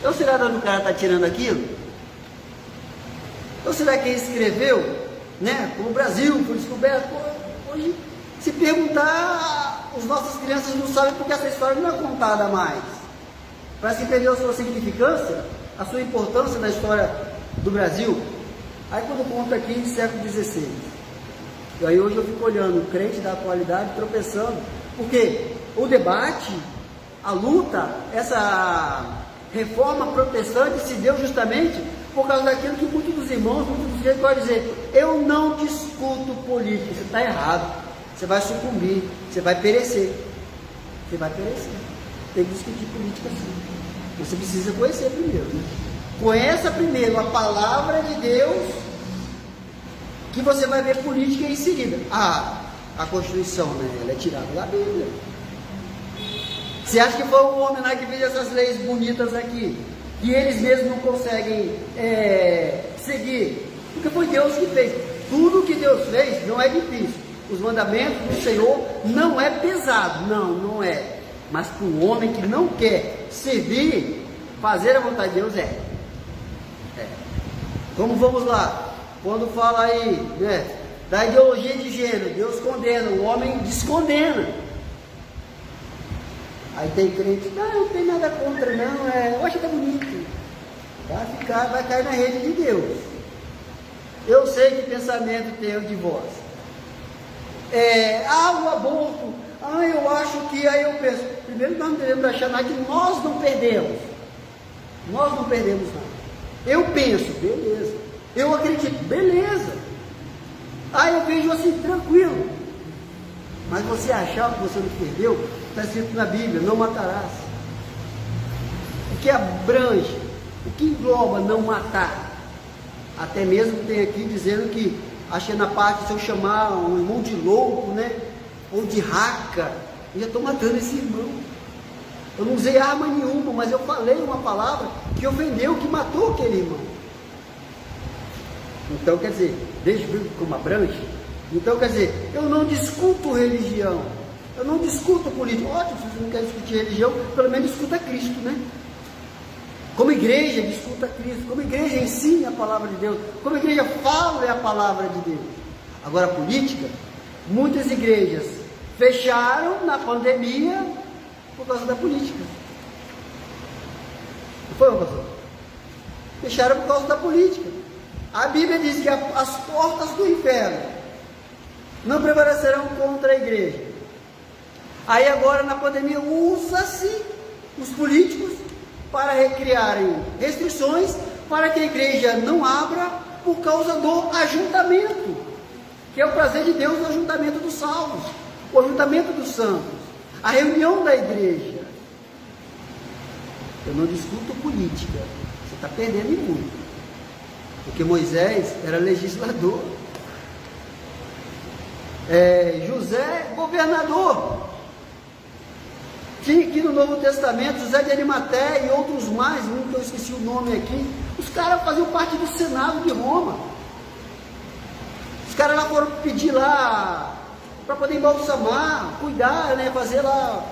eu será de onde o cara está tirando aquilo? Ou será que ele escreveu? Né? Como o Brasil foi descoberto, hoje, se perguntar, as nossas crianças não sabem porque essa história não é contada mais. Parece que perdeu a sua significância, a sua importância na história do Brasil. Aí quando conta aqui em século XVI, e aí hoje eu fico olhando o crente da atualidade tropeçando, porque o debate, a luta, essa reforma protestante se deu justamente por causa daquilo que muitos dos irmãos, muitos dos crentes podem dizer: eu não discuto política, você está errado, você vai sucumbir, você vai perecer, tem que discutir política sim, você precisa conhecer primeiro, né? Conheça primeiro a palavra de Deus, que você vai ver política em seguida. A Constituição, né? Ela é tirada da Bíblia. Você acha que foi um homem lá que fez essas leis bonitas aqui, e eles mesmos não conseguem seguir? Porque foi Deus que fez. Tudo que Deus fez não é difícil. Os mandamentos do Senhor não é pesado, não é. Mas para o homem que não quer servir, fazer a vontade de Deus é. Como vamos lá, quando fala aí, né, da ideologia de gênero, Deus condena, o homem descondena. Aí tem crente, não tem nada contra, não, eu acho que tá bonito. Vai cair na rede de Deus. Eu sei que pensamento tem o de vós. O aborto, eu acho que, aí eu penso, primeiro nós não devemos achar nada que nós não perdemos. Nós não perdemos nada. Eu penso, beleza. Eu acredito, beleza. Eu vejo assim, tranquilo. Mas você achar que você não perdeu, está escrito na Bíblia: não matarás. O que abrange, o que engloba não matar. Até mesmo tem aqui dizendo que, achei na parte, se eu chamar um irmão de louco, né, ou de raca, eu já estou matando esse irmão. Eu não usei arma nenhuma, mas eu falei uma palavra que ofendeu, que matou aquele irmão. Então, quer dizer, deixa eu ver como abrange. Então, quer dizer, eu não discuto religião, eu não discuto política. Ótimo, se você não quer discutir religião, pelo menos discuta Cristo, né? Como igreja, discuta Cristo. Como igreja, ensine a palavra de Deus. Como igreja, fale a palavra de Deus. Agora, política, muitas igrejas fecharam na pandemia por causa da política. Não foi, pastor? Fecharam por causa da política. A Bíblia diz que as portas do inferno não prevalecerão contra a igreja. Aí agora na pandemia usa-se os políticos para recriarem restrições para que a igreja não abra por causa do ajuntamento, que é o prazer de Deus no ajuntamento dos salvos, o ajuntamento dos santos, a reunião da igreja. Eu não discuto política, você está perdendo muito, porque Moisés era legislador, José governador. Tinha aqui no Novo Testamento José de Arimateia e outros mais, um que eu esqueci o nome aqui. Os caras faziam parte do Senado de Roma. Os caras lá foram pedir lá para poder embalsamar, cuidar, né, fazer lá,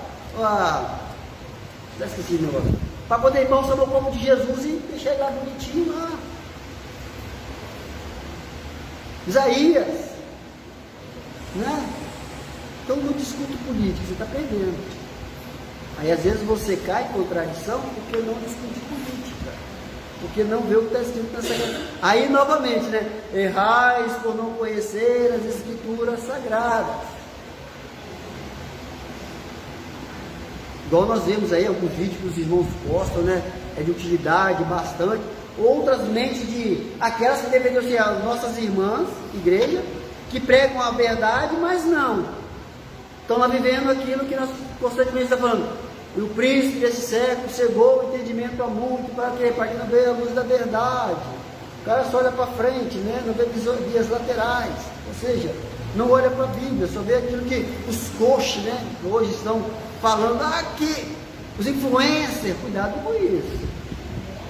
já esqueci o negócio, para poder embalsamar o corpo de Jesus e deixar ele lá bonitinho lá. Isaías, né? Então não discuto política, você está perdendo. Aí às vezes você cai em contradição porque não discute política, porque não vê o que está escrito na Sagrada. Aí novamente, né? Errais por não conhecer as Escrituras Sagradas. Igual nós vemos aí alguns vídeos que os irmãos postam, né? É de utilidade bastante. Outras mentes de aquelas que deveriam ser as nossas irmãs, igreja, que pregam a verdade, mas não. Estão lá vivendo aquilo que nós constantemente estamos falando. E o príncipe desse século cegou o entendimento a muito, para quê? Para que não veja a luz da verdade. O cara só olha para frente, né? Não vê vias laterais. Ou seja, não olha para a Bíblia, só vê aquilo que os coaches, né? Hoje estão falando aqui. Os influencers, cuidado com isso.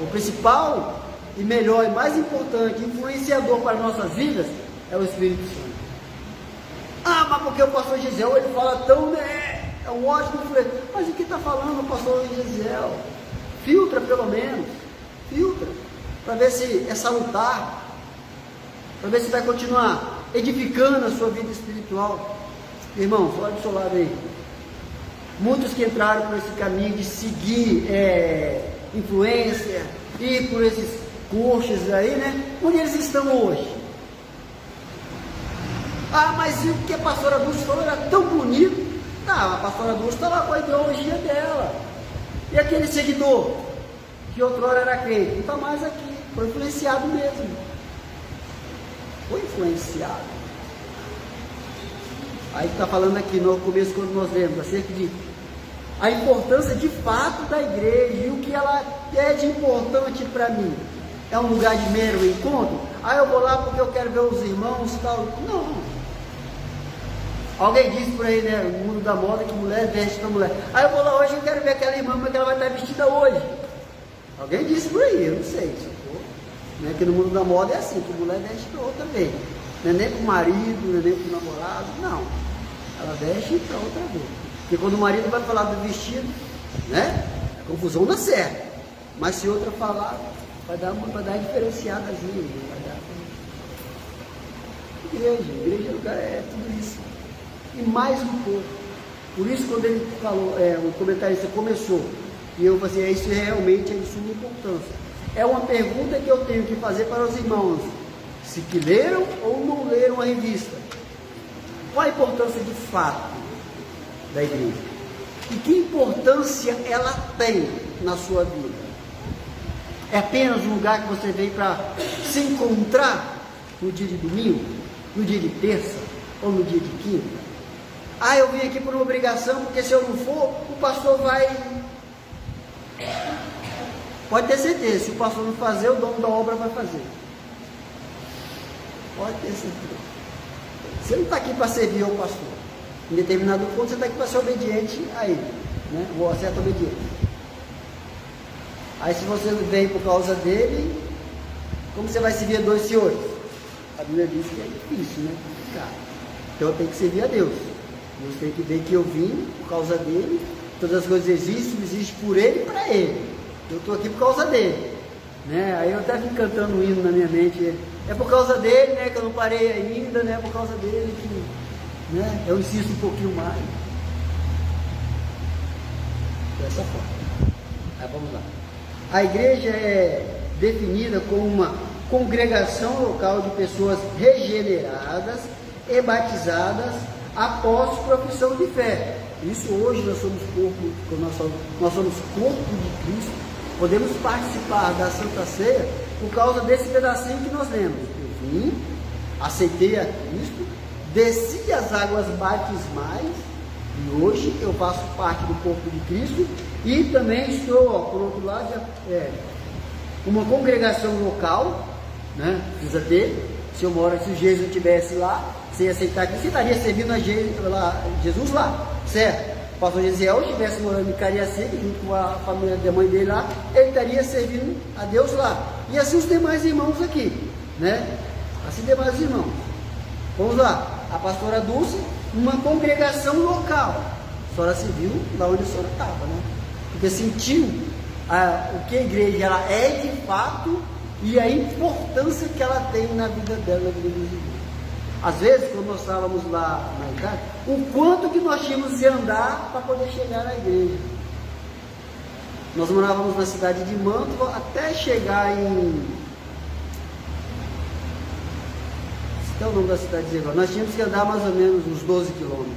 O principal e melhor e mais importante influenciador para nossas vidas é o Espírito Santo. Ah, mas porque o pastor Gisel, ele fala tão, né? É um ótimo influência. Mas o que está falando o pastor Gisel? Filtra pelo menos. Filtra. Para ver se é salutar. Para ver se vai continuar edificando a sua vida espiritual. Irmãos, olha do seu lado aí. Muitos que entraram por esse caminho de seguir influência e por esses coaches aí, né? Onde eles estão hoje? Ah, mas o que a pastora Dulce falou era tão bonito. Não, a pastora Dulce está lá com a ideologia dela. E aquele seguidor, que outrora era crente, não está mais aqui. Foi influenciado mesmo. Foi influenciado. Aí está falando aqui no começo, quando nós lemos, acerca de a importância de fato da igreja e o que ela é de importante para mim. É um lugar de mero encontro? Ah, eu vou lá porque eu quero ver os irmãos e tal. Não. Alguém disse por aí, né, no mundo da moda, que mulher veste para mulher. Ah, eu vou lá hoje, eu quero ver aquela irmã, como é que ela vai estar vestida hoje. Alguém disse por aí, eu não sei. Né, que no mundo da moda é assim, que mulher veste para outra vez. Não é nem para o marido, não é nem para o namorado, não. Ela veste para outra vez. Porque quando o marido vai falar do vestido, né, a confusão não serve. Mas se outra falar, vai dar diferenciada assim. Igreja é lugar, é tudo isso. E mais um pouco. Por isso, quando ele falou, o comentarista começou, e eu falei assim, isso realmente é de suma importância. É uma pergunta que eu tenho que fazer para os irmãos, se que leram ou não leram a revista. Qual a importância de fato da igreja? E que importância ela tem na sua vida? É apenas um lugar que você veio para se encontrar no dia de domingo, no dia de terça ou no dia de quinta? Ah, eu vim aqui por uma obrigação, porque se eu não for, o pastor vai... Pode ter certeza, se o pastor não fazer, o dono da obra vai fazer. Pode ter certeza. Você não está aqui para servir ao pastor. Em determinado ponto, você está aqui para ser obediente a ele, né? Ou a certa obediência. Aí se você não vem por causa dele, como você vai servir a dois senhores? A Bíblia diz que é difícil, né? Então eu tenho que servir a Deus. Deus tem que ver que eu vim por causa dele, todas as coisas existem por ele e para ele. Eu estou aqui por causa dele. Né? Aí eu até vim cantando um hino na minha mente. É por causa dele, né, que eu não parei ainda, né? É por causa dele que, né, eu insisto um pouquinho mais. Dessa forma. Aí vamos lá. A igreja é definida como uma congregação local de pessoas regeneradas e batizadas após profissão de fé. Isso hoje nós somos corpo de Cristo, podemos participar da Santa Ceia por causa desse pedacinho que nós lemos. Eu vim, aceitei a Cristo, desci as águas batismais e hoje eu faço parte do corpo de Cristo e também estou, por outro lado, uma congregação local, né? Precisa ter. Se o Jesus estivesse lá, sem aceitar Cristo, você estaria servindo a Jesus lá, certo? O pastor Gesiel estivesse morando em Cariacica, junto com a família da mãe dele lá, ele estaria servindo a Deus lá. E assim os demais irmãos aqui, né? Assim demais irmãos. Vamos lá, a pastora Dulce, uma congregação local. A senhora se viu lá onde a senhora estava, né? Porque sentiu o que a igreja ela é de fato e a importância que ela tem na vida dela, na vida dos irmãos. Às vezes, quando nós estávamos lá na Itália, o quanto que nós tínhamos de andar para poder chegar na igreja. Nós morávamos na cidade de Mantova até chegar em... Qual é o nome da cidade agora? Nós tínhamos que andar mais ou menos uns 12 quilômetros.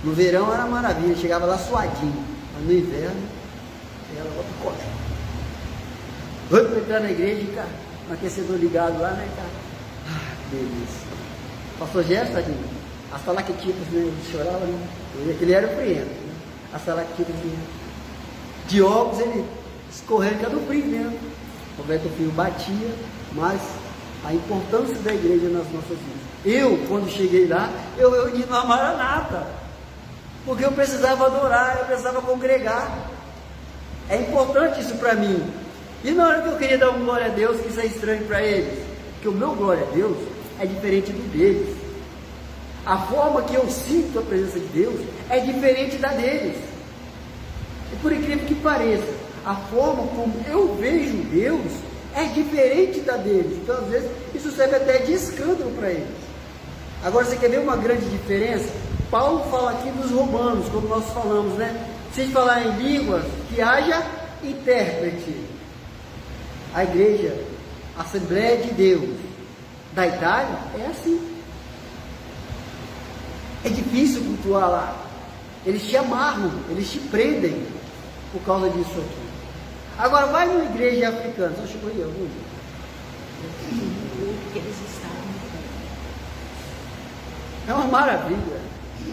No verão era maravilha, chegava lá suadinho. Mas no inverno, ela bota o corte. Vamos para entrar na igreja, cara. Um aquecedor ligado lá, né, cara? Ah, que delícia. Pastor Gerson, tadinho, as talactitas, né? Ele chorava, né? Ele era o friento, né? As talactitas de óculos, ele escorrendo, que era do frio mesmo. O vento frio batia, mas a importância da igreja nas nossas vidas. Eu, quando cheguei lá, eu reuni numa maranata, porque eu precisava adorar, eu precisava congregar. É importante isso para mim. E na hora que eu queria dar um glória a Deus, que isso é estranho para eles, porque o meu glória a Deus é diferente do deles. A forma que eu sinto a presença de Deus é diferente da deles. E por incrível que pareça, a forma como eu vejo Deus é diferente da deles. Então, às vezes, isso serve até de escândalo para eles. Agora, você quer ver uma grande diferença? Paulo fala aqui dos romanos, como nós falamos, né? Se a gente falar em línguas, que haja intérprete. A igreja, a Assembleia de Deus da Itália é assim. É difícil cultuar lá. Eles te amarram, eles te prendem por causa disso aqui. Agora vai numa igreja africana. Só chegou aí algum? É uma maravilha.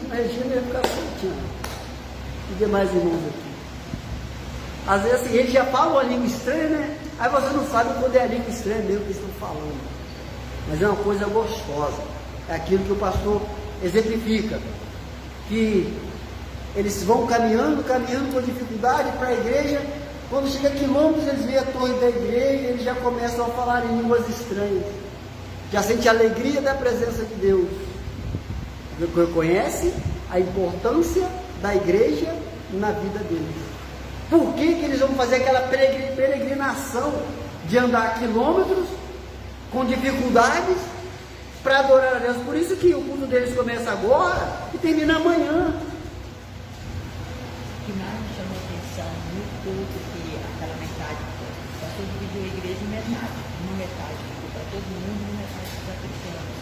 A Regina ia ficar soltinha. E demais irmãos aqui. Às vezes assim, eles já falam a língua estranha, né? Aí você não sabe quando é a língua estranha mesmo que eles estão falando. Mas é uma coisa gostosa. É aquilo que o pastor exemplifica. Que eles vão caminhando com dificuldade para a igreja. Quando chega a quilômetros, eles veem a torre da igreja, eles já começam a falar em línguas estranhas. Já sente a alegria da presença de Deus. Reconhece a importância da igreja na vida deles. Por que eles vão fazer aquela peregrinação de andar quilômetros com dificuldades para adorar a Deus? Por isso que o culto deles começa agora e termina amanhã. O que mais me chamou a atenção no culto, que aquela metade, o pastor dividiu a igreja em metade. Uma metade ficou para todo mundo, uma metade para cristianos.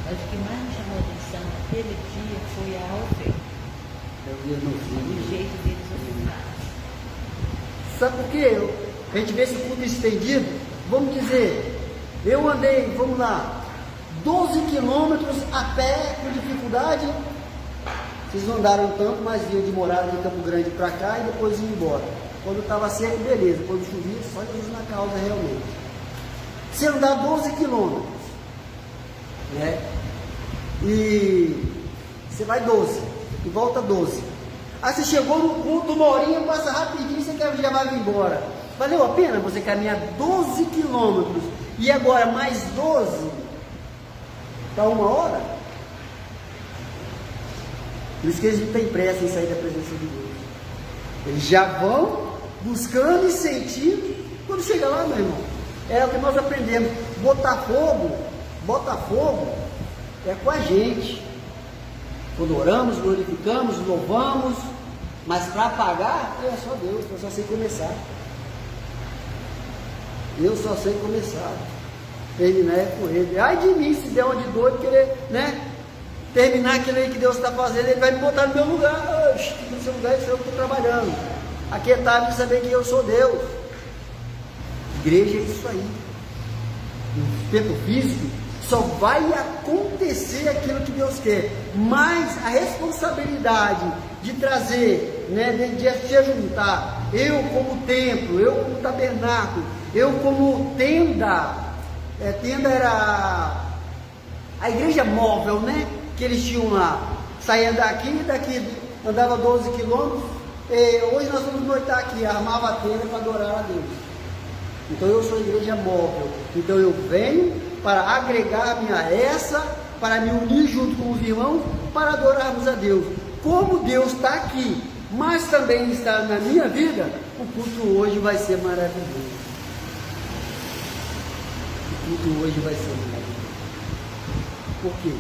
Mas o que mais me chamou a atenção naquele dia foi a oferta. O jeito deles ofertarem. Sabe por quê? A gente vê esse culto estendido. Vamos dizer, eu andei, vamos lá, 12 quilômetros a pé com dificuldade. Vocês não andaram tanto, mas vinham de morada de Campo Grande para cá e depois iam embora. Quando estava seco, beleza. Quando chovia, só Jesus na causa realmente. Se andar 12 quilômetros, né? E você vai 12 e volta 12. Aí você chegou no culto, uma horinha, passa rapidinho, você já vai embora. Valeu a pena você caminhar 12 quilômetros e agora mais 12 para uma hora? Por isso que eles não têm pressa em sair da presença de Deus. Eles já vão buscando e sentindo quando chega lá, meu irmão. É o que nós aprendemos. Botafogo é com a gente. Quando oramos, glorificamos, louvamos, mas para pagar, é só Deus, eu só sei começar. Eu só sei começar. Terminar é com ele. Ai de mim, se der uma de doido, querer, né? terminar aquilo aí que Deus está fazendo, Ele vai me botar no meu lugar. Oxe, no seu lugar é eu que estou trabalhando. Aquietar-me de saber que eu sou Deus. Igreja é isso aí. No tempo físico, só vai acontecer aquilo que Deus quer. Mas a responsabilidade de trazer, né, de se juntar, eu como templo, eu como tabernáculo, eu como tenda. Tenda era a igreja móvel, né? Que eles tinham lá. Saía daqui andava 12 quilômetros. Hoje nós vamos noitar aqui, armava a tenda para adorar a Deus. Então eu sou a igreja móvel. Então eu venho para agregar-me a essa, para me unir junto com os irmãos, para adorarmos a Deus. Como Deus está aqui, mas também está na minha vida, o culto hoje vai ser maravilhoso. O culto hoje vai ser maravilhoso. Por quê?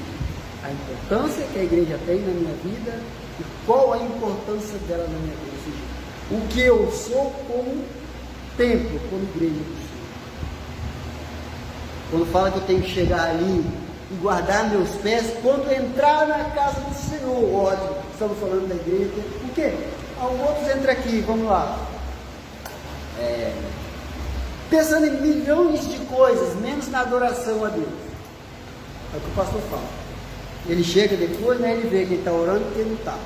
A importância que a igreja tem na minha vida e qual a importância dela na minha vida. Ou seja, o que eu sou como templo, como igreja do Senhor. Quando fala que eu tenho que chegar ali e guardar meus pés, quando entrar na casa do Senhor, ótimo, estamos falando da igreja. Por quê? Outros entram aqui, vamos lá. Pensando em milhões de coisas, menos na adoração a Deus. É o que o pastor fala. Ele chega depois, né, ele vê quem está orando e quem não está.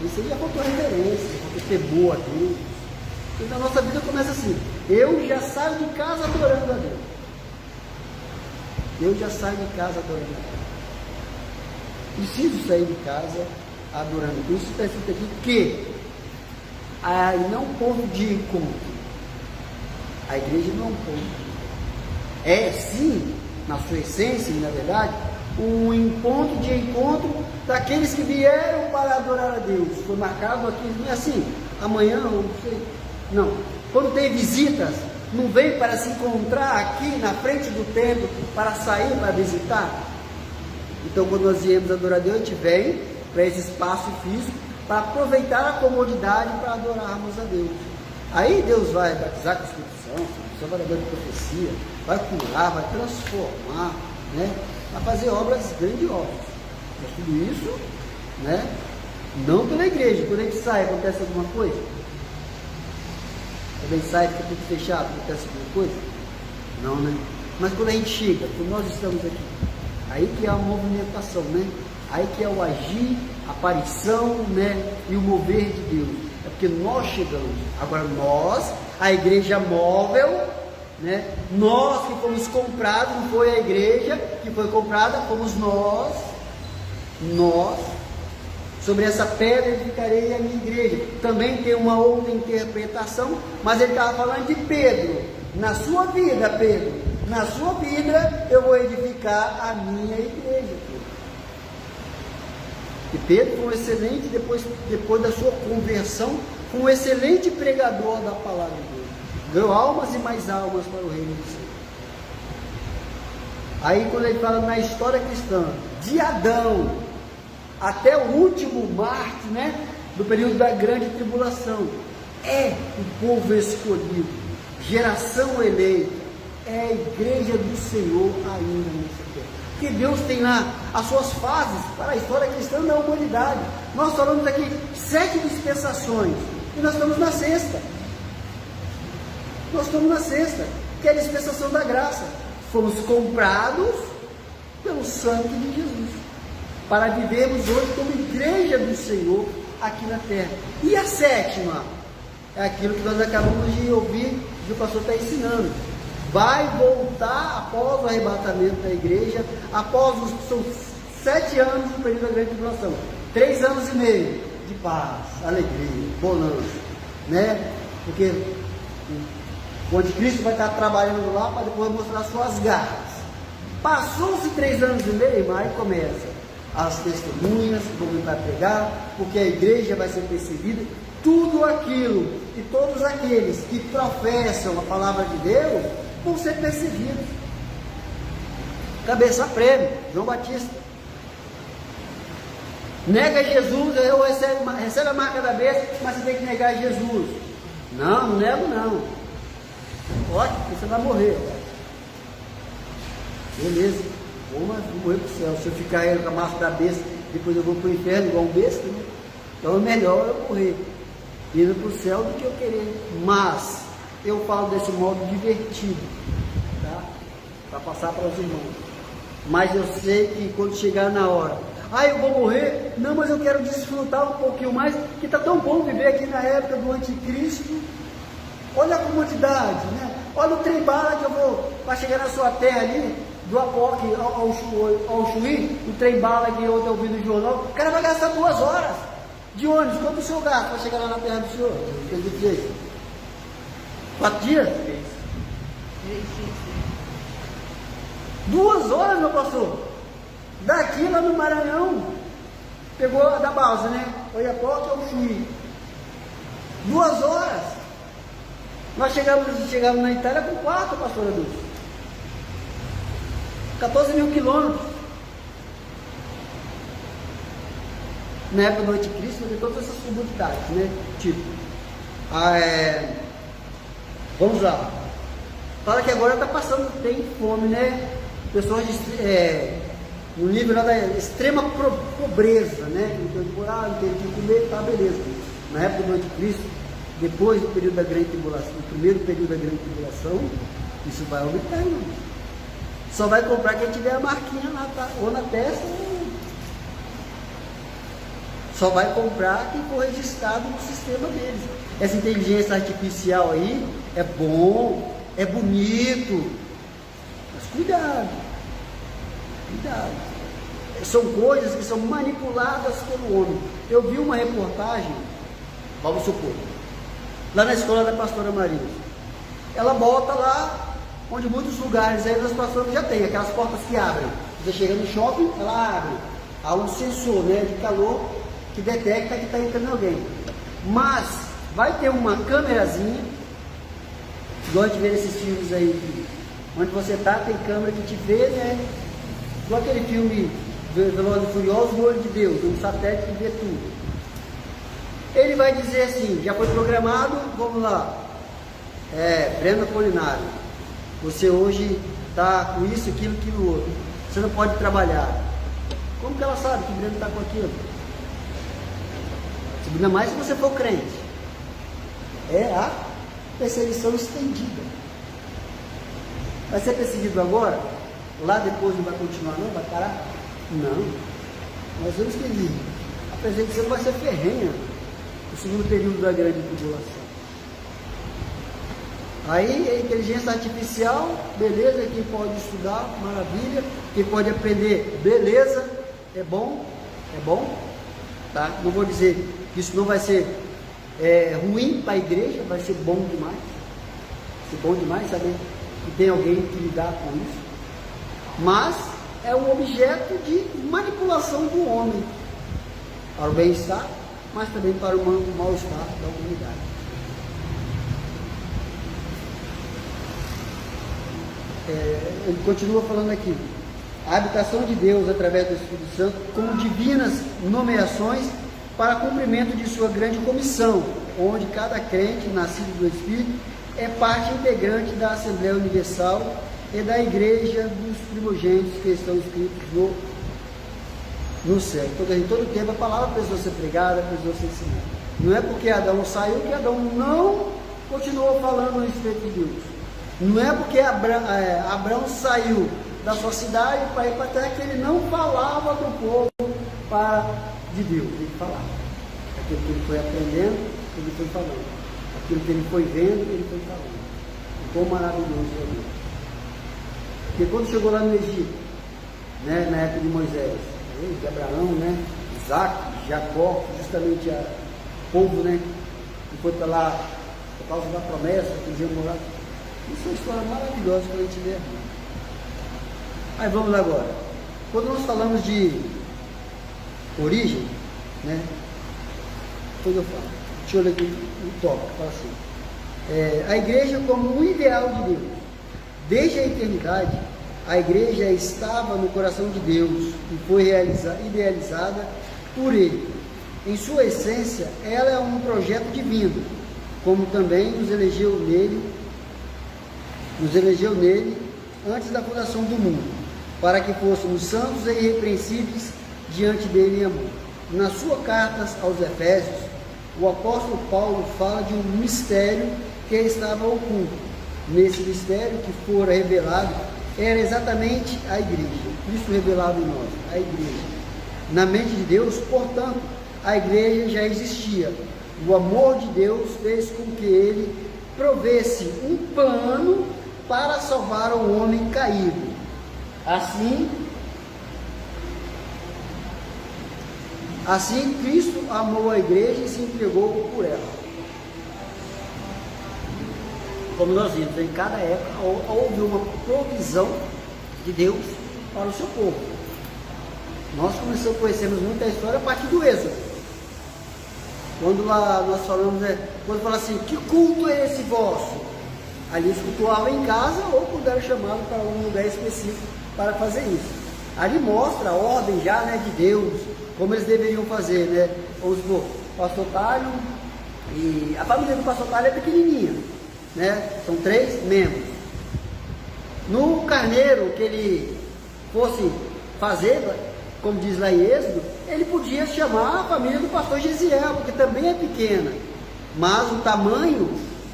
Isso aí já contou referência, já temor a Deus. Então a nossa vida começa assim. Eu já saio de casa adorando a Deus. Eu já saio de casa adorando a Deus. Preciso sair de casa adorando a Deus. Isso está escrito aqui que não ponto de encontro. A igreja não é um ponto. É sim, na sua essência e na verdade, um encontro de encontro daqueles que vieram para adorar a Deus. Foi marcado aqui, não é assim, amanhã, não sei. Não. Quando tem visitas, não vem para se encontrar aqui na frente do templo, para sair, para visitar. Então, quando nós viemos adorar a Deus, a gente vem para esse espaço físico, para aproveitar a comodidade para adorarmos a Deus. Aí Deus vai batizar com a Espírito Santo, vai dar de profecia, vai curar, vai transformar, né? Vai fazer obras grandiosas. Mas tudo isso, né? Não pela igreja. Quando a gente sai, acontece alguma coisa? Quando a gente sai, fica tudo fechado, acontece alguma coisa? Não, né? Mas quando a gente chega, quando nós estamos aqui, aí que é a movimentação, né? Aí que é o agir, a aparição, né? E o mover de Deus. É porque nós chegamos. Agora nós, a igreja móvel, né? Nós que fomos comprados, não foi a igreja que foi comprada, fomos nós. Sobre essa pedra edificarei a minha igreja. Também tem uma outra interpretação, mas ele estava falando de Pedro. Na sua vida, Pedro, na sua vida eu vou edificar a minha igreja. E Pedro foi um excelente, depois da sua conversão, foi um excelente pregador da palavra de Deus. Ganhou almas e mais almas para o reino do Senhor. Aí quando ele fala na história cristã, de Adão até o último mártir, né, do período da grande tribulação, é o povo escolhido, geração eleita, é a igreja do Senhor ainda nessa terra. Porque Deus tem lá as suas fases para a história cristã da humanidade. Nós falamos aqui 7 dispensações e nós estamos na sexta. Que é a dispensação da graça. Fomos comprados pelo sangue de Jesus, para vivermos hoje como igreja do Senhor aqui na terra. E a 7ª é aquilo que nós acabamos de ouvir, que o pastor está ensinando. Vai voltar após o arrebatamento da igreja, são 7 anos do período da grande tribulação, 3 anos e meio de paz, alegria, bonança, né? Porque o anticristo vai estar trabalhando lá para depois mostrar suas garras. Passou-se 3 anos e meio, aí começa as testemunhas, o povo vai pregar, porque a igreja vai ser perseguida. Tudo aquilo e todos aqueles que professam a palavra de Deus vão ser perseguidos. Cabeça prêmio, João Batista. Nega Jesus, eu recebe a marca da besta, mas você tem que negar Jesus. Não nego não. Ótimo, você vai morrer. Beleza, vou morrer para o céu. Se eu ficar aí com a marca da besta depois eu vou para o inferno igual um besta, né? Então é melhor eu morrer indo para o céu do que eu querer. Mas eu falo desse modo divertido, tá? Para passar para os irmãos. Mas eu sei que quando chegar na hora, eu vou morrer, não, mas eu quero desfrutar um pouquinho mais, que está tão bom viver aqui na época do anticristo. Olha a comodidade, né? Olha o trem-bala que eu vou, para chegar na sua terra ali, do Apoque ao Chuí, o trem-bala que eu estou ouvindo no jornal, o cara vai gastar 2 horas de ônibus. Quanto o senhor gasta para chegar lá na terra do senhor? 4 dias? 2 horas, meu pastor. Daqui lá no Maranhão, pegou da base, né? Oiapoque ao Chuí. 2 horas. Nós chegamos na Itália com 4, pastor Adolfo. 14 mil quilômetros. Na época do anticristo, de todas essas comodidades, né? Tipo, vamos lá. Fala que agora está passando, tem fome, né? Pessoas no nível da extrema pobreza, né? Então, não tem que comer, tá, beleza. Na época do anticristo, depois do período da grande tribulação, no primeiro período da grande tribulação, isso vai aumentar, irmão. Só vai comprar quem tiver a marquinha lá, tá? Ou na testa, só vai comprar quem for registrado no sistema deles. Essa inteligência artificial aí é bom, é bonito, mas cuidado. São coisas que são manipuladas pelo homem. Eu vi uma reportagem, vamos supor, lá na escola da pastora Maria. Ela bota lá onde muitos lugares aí das pastoras já tem, aquelas portas que abrem. Você chega no shopping, ela abre. Há um sensor, né, de calor que detecta que está entrando alguém. Mas vai ter uma câmerazinha, igual a gente vê nesses filmes aí, onde você está, tem câmera que te vê, né? Igual aquele filme Velozes e Furiosos, no olho de Deus, um satélite que vê tudo. Ele vai dizer assim, já foi programado, vamos lá, Breno Apolinário, você hoje está com isso, aquilo, outro, você não pode trabalhar. Como que ela sabe que o Breno está com aquilo? Ainda mais se você for crente. É a perseguição estendida. Vai ser perseguido agora? Lá depois não vai continuar não? Vai parar? Não. Nós vamos que a perseguição vai ser ferrenha no segundo período da grande tribulação. Aí a inteligência artificial, beleza, quem pode estudar, maravilha, quem pode aprender, beleza, é bom, tá? Não vou dizer que isso não vai ser ruim para a igreja, vai ser bom demais. Vai ser bom demais saber que tem alguém que lidar com isso. Mas é um objeto de manipulação do homem para o bem-estar, mas também para o mal-estar da humanidade. Ele continua falando aqui, a habitação de Deus através do Espírito Santo como divinas nomeações para cumprimento de sua grande comissão, onde cada crente nascido do Espírito é parte integrante da Assembleia Universal e da Igreja dos primogênitos que estão escritos no céu. Todo tempo a palavra precisou ser pregada, precisou ser ensinada. Não é porque Adão saiu que Adão não continuou falando a respeito de Deus. Não é porque Abraão saiu da sua cidade para ir para a terra que ele não falava do povo de Deus. Ele falava. Aquilo que ele foi aprendendo, ele foi falando. Aquilo que ele foi vendo, ele foi falando. O quão maravilhoso é Deus. Porque quando chegou lá no Egito, né, na época de Moisés, de Abraão, né, Isaac, Jacó, justamente o povo, né, que foi para lá por causa da promessa, que eles iam morar. Isso é uma história maravilhosa para a gente ver. Aí vamos lá agora. Quando nós falamos de origem, né? Depois eu falo. Deixa eu ler aqui o tópico, fala assim. A igreja como um ideal de Deus. Desde a eternidade, a igreja estava no coração de Deus e foi idealizada por Ele. Em sua essência, ela é um projeto divino, como também nos elegeu nele antes da fundação do mundo, para que fôssemos santos e irrepreensíveis diante dele em amor. Nas suas cartas aos Efésios, o apóstolo Paulo fala de um mistério que estava oculto. Nesse mistério que fora revelado, era exatamente a igreja, Cristo revelado em nós, a igreja. Na mente de Deus, portanto, a igreja já existia. O amor de Deus fez com que ele provesse um plano para salvar o homem caído. Assim Cristo amou a igreja e se entregou por ela. Como nós vimos, em cada época houve uma provisão de Deus para o seu povo. Nós conhecemos muita história a partir do Êxodo. Quando lá nós falamos, quando fala assim, que culto é esse vosso? Ali eles cultuavam em casa ou quando era chamado para um lugar específico para fazer isso. Ali mostra a ordem já, de Deus, como eles deveriam fazer, Vamos supor, o pastor Talho, e a família do pastor Talho é pequenininha, São 3 membros. No carneiro que ele fosse fazer, como diz lá em Êxodo, ele podia chamar a família do pastor Gesiel, porque também é pequena, mas o tamanho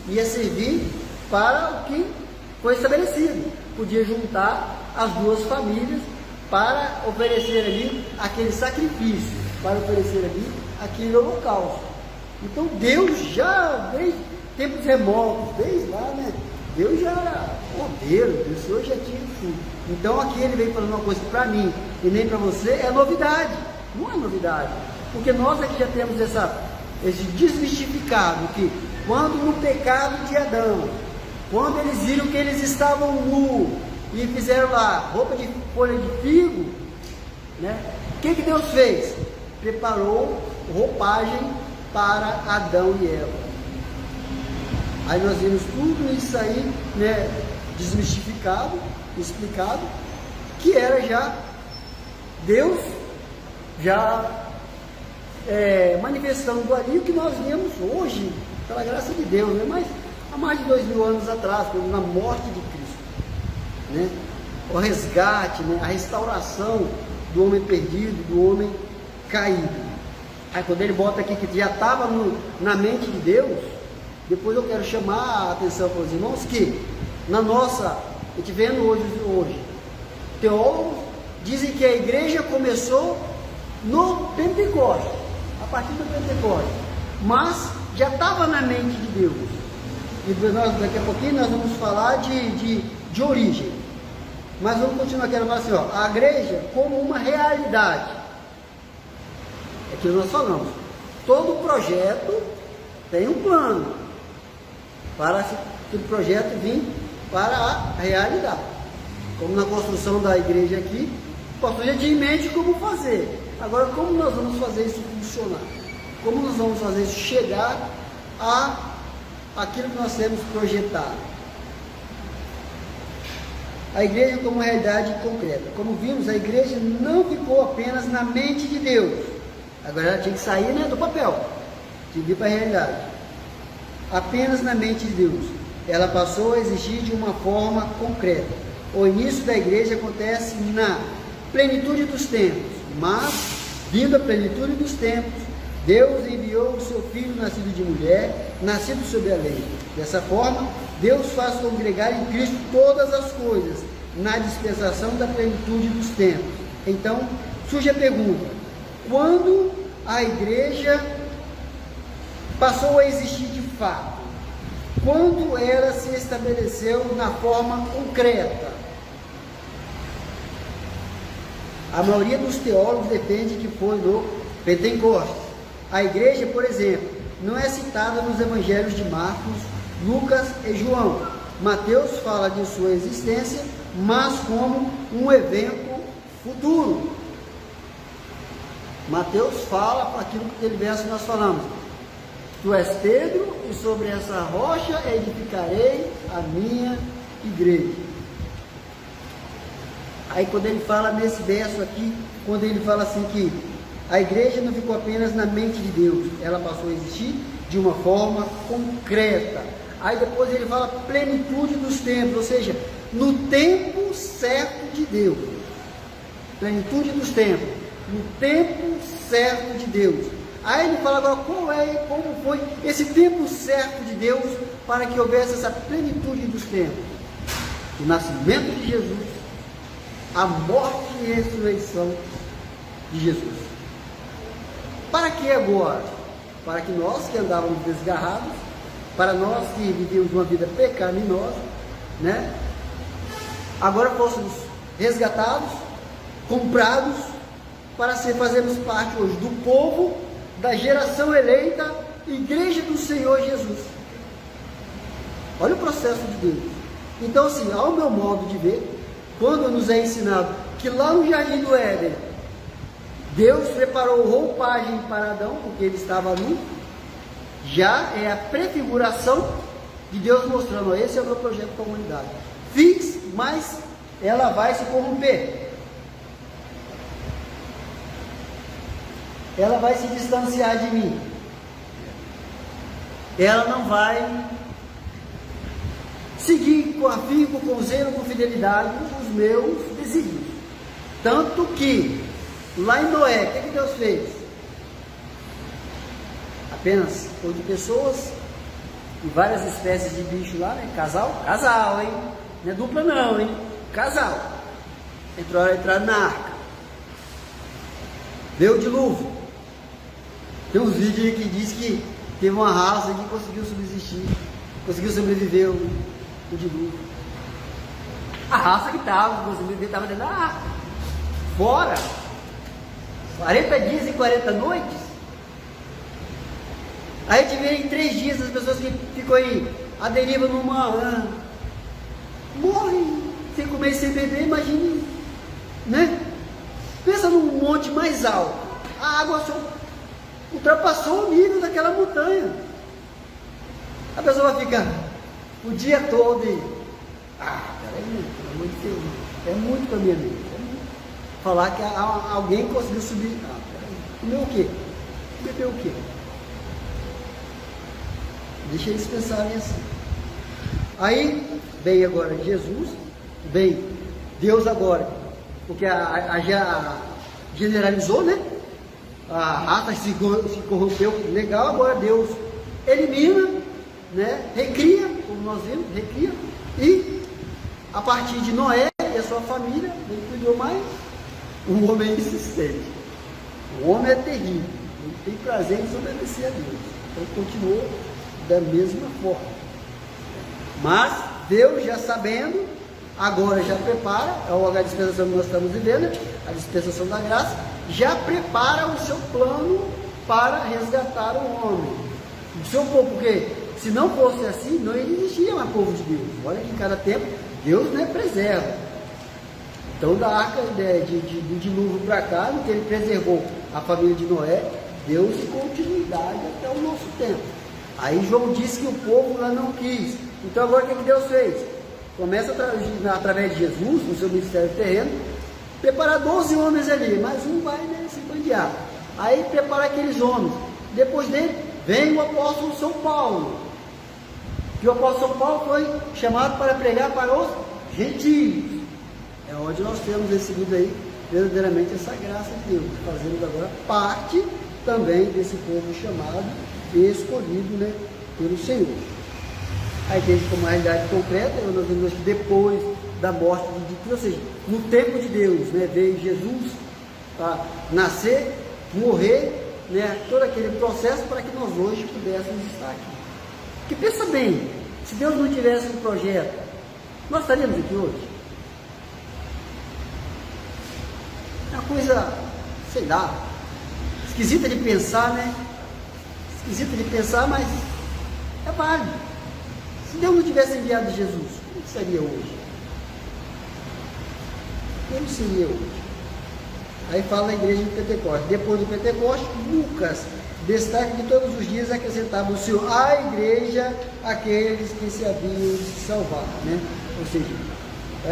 ia servir para o que foi estabelecido. Podia juntar as duas famílias para oferecer ali aquele sacrifício, para oferecer ali aquele holocausto. Então Deus já, desde tempos remotos, desde lá, Deus já era poder, Deus já tinha tudo. Então aqui ele vem falando uma coisa que para mim e nem para você é novidade. Não é novidade, porque nós aqui já temos esse desmistificado que quando no pecado de Adão, quando eles viram que eles estavam nus e fizeram lá roupa de folha de figo, o que Deus fez? Preparou roupagem para Adão e Eva. Aí nós vimos tudo isso aí, desmistificado, explicado, que era já Deus já manifestando ali o que nós vemos hoje, pela graça de Deus, mas há mais de 2000 anos atrás, na morte de Cristo, o resgate, a restauração do homem perdido, do homem caído. Aí quando ele bota aqui que já estava na mente de Deus, depois eu quero chamar a atenção para os irmãos que na nossa, a gente vendo hoje, teólogos dizem que a igreja começou no Pentecostes, a partir do Pentecostes, mas já estava na mente de Deus. E daqui a pouquinho nós vamos falar de origem. Mas vamos continuar aqui, falar assim, a igreja como uma realidade. É que nós falamos. Todo projeto tem um plano para que o projeto vir para a realidade. Como na construção da igreja aqui, o pastor já tinha em mente como fazer. Agora, como nós vamos fazer isso funcionar? Como nós vamos fazer isso chegar àquilo que nós temos projetado? A igreja como realidade concreta. Como vimos, a igreja não ficou apenas na mente de Deus. Agora ela tinha que sair do papel, tinha que vir para a realidade. Apenas na mente de Deus. Ela passou a existir de uma forma concreta. O início da igreja acontece na plenitude dos tempos, mas, vindo a plenitude dos tempos, Deus enviou o seu Filho nascido de mulher, nascido sob a lei. Dessa forma, Deus faz congregar em Cristo todas as coisas, na dispensação da plenitude dos tempos. Então, surge a pergunta: quando a igreja passou a existir de fato? Quando ela se estabeleceu na forma concreta? A maioria dos teólogos defende que foi no Pentecostes. A igreja, por exemplo, não é citada nos evangelhos de Marcos, Lucas e João. Mateus fala de sua existência, mas como um evento futuro. Mateus fala para aquilo que aquele verso que nós falamos: tu és Pedro, e sobre essa rocha edificarei a minha igreja. Aí quando ele fala nesse verso aqui, quando ele fala assim que a igreja não ficou apenas na mente de Deus, ela passou a existir de uma forma concreta. Aí depois ele fala plenitude dos tempos, ou seja, no tempo certo de Deus. Plenitude dos tempos. no tempo certo de Deus. Aí ele fala agora como foi esse tempo certo de Deus para que houvesse essa plenitude dos tempos. O nascimento de Jesus, a morte e ressurreição de Jesus. Para que agora? Para que nós que andávamos desgarrados, para nós que vivíamos uma vida pecaminosa, né? Agora fôssemos resgatados, comprados, para fazermos parte hoje do povo, da geração eleita, igreja do Senhor Jesus. Olha o processo de Deus. Então, assim, ao meu modo de ver, quando nos é ensinado que lá no Jardim do Éden, Deus preparou roupagem para Adão, porque ele estava nu, já é a prefiguração de Deus mostrando, esse é o meu projeto para a humanidade. Fiz, mas ela vai se corromper. Ela vai se distanciar de mim. Ela não vai seguir com afinco, com zelo, com fidelidade os meus desígnios. Tanto que, lá em Noé, o que Deus fez? Apenas 8 pessoas e várias espécies de bicho lá, né? Casal, hein? Não é dupla não, hein? Casal. Entraram na arca. Veio o dilúvio. Tem uns vídeos aí que diz que teve uma raça que conseguiu subsistir, conseguiu sobreviver o dilúvio. A raça que estava dentro da arca. Fora 40 dias e 40 noites. Aí a gente vê em 3 dias as pessoas que ficam aí à deriva no mar, morrem sem comer e sem beber, imagine, né? Pensa num monte mais alto, a água só ultrapassou o nível daquela montanha. A pessoa vai ficar o dia todo e, peraí, pelo amor de Deus, é muito para minha mente. Falar que alguém conseguiu subir. Peraí, comeu o quê? Bebeu o quê? Deixa eles pensarem assim. Aí vem agora Jesus, vem Deus agora, porque já generalizou, né? A raça se corrompeu, legal, agora Deus elimina, né? Recria, como nós vimos, recria, e a partir de Noé e a sua família, ele cuidou mais, o homem é insistente, o homem é terrível, ele tem prazer em desobedecer a Deus, então continuou da mesma forma, mas Deus já sabendo, agora já prepara, é a dispensação que nós estamos vivendo, a dispensação da graça, já prepara o seu plano para resgatar o homem. O seu povo, porque se não fosse assim, não existia mais povo de Deus. Olha que em cada tempo Deus, né, preserva. Então da arca do dilúvio para cá, no que ele preservou a família de Noé, deu-se continuidade até o nosso tempo. Aí João disse que o povo lá não quis. Então agora o que Deus fez? Começa através de Jesus, no seu ministério terreno, preparar 12 homens ali, mas um vai, né, se bandear. Aí prepara aqueles homens. Depois dele vem o apóstolo São Paulo. E o apóstolo São Paulo foi chamado para pregar para os gentios. É onde nós temos recebido aí verdadeiramente essa graça de Deus, fazendo agora parte também desse povo chamado e escolhido, né, pelo Senhor. Aí tem como uma realidade concreta, nós vemos que depois da morte de Cristo, ou seja, no tempo de Deus, né, veio Jesus para nascer, morrer, né, todo aquele processo para que nós hoje pudéssemos estar aqui. Porque pensa bem, se Deus não tivesse um projeto, nós estaríamos aqui hoje? É uma coisa, sei lá, esquisita de pensar, né? Esquisita de pensar, mas é válido. Se Deus não tivesse enviado Jesus, como seria hoje? Como seria hoje? Aí fala a igreja de Pentecostes. Depois do Pentecostes, Lucas destaca que todos os dias acrescentava o Senhor à igreja aqueles que se haviam de salvar, né? Ou seja,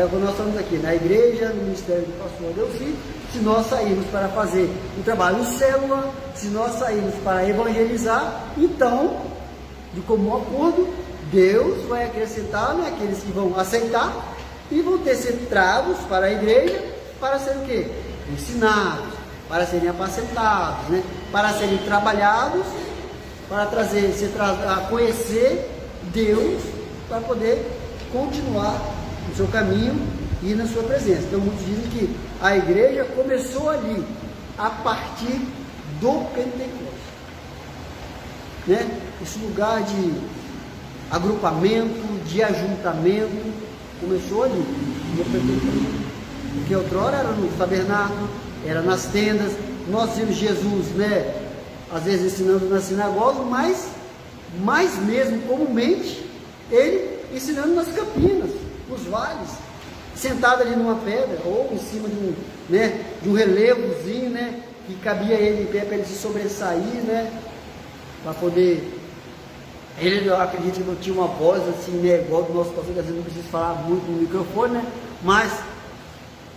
quando nós estamos aqui na igreja, no ministério do pastor Adelfim, se nós sairmos para fazer um trabalho célula, se nós sairmos para evangelizar, então, de comum acordo, Deus vai acrescentar, né, aqueles que vão aceitar e vão ter ser tragos para a igreja para ser o quê? Ensinados, para serem apacentados, né? Para serem trabalhados, para a conhecer Deus, para poder continuar no seu caminho e na sua presença. Então muitos dizem que a igreja começou ali, a partir do Pentecostes, né? Esse lugar de agrupamento, de ajuntamento, começou ali, no Pentecostes. Porque outrora era no tabernáculo, era nas tendas. Nós vimos Jesus, né, às vezes ensinando na sinagoga, mas mais mesmo comumente ele ensinando nas campinas, nos vales, sentado ali numa pedra ou em cima de um relevozinho, né, que cabia ele em pé para ele se sobressair, né, para poder. Ele, eu acredito que não tinha uma voz assim, né, igual do nosso pastor, que às vezes não precisa falar muito no microfone, né, mas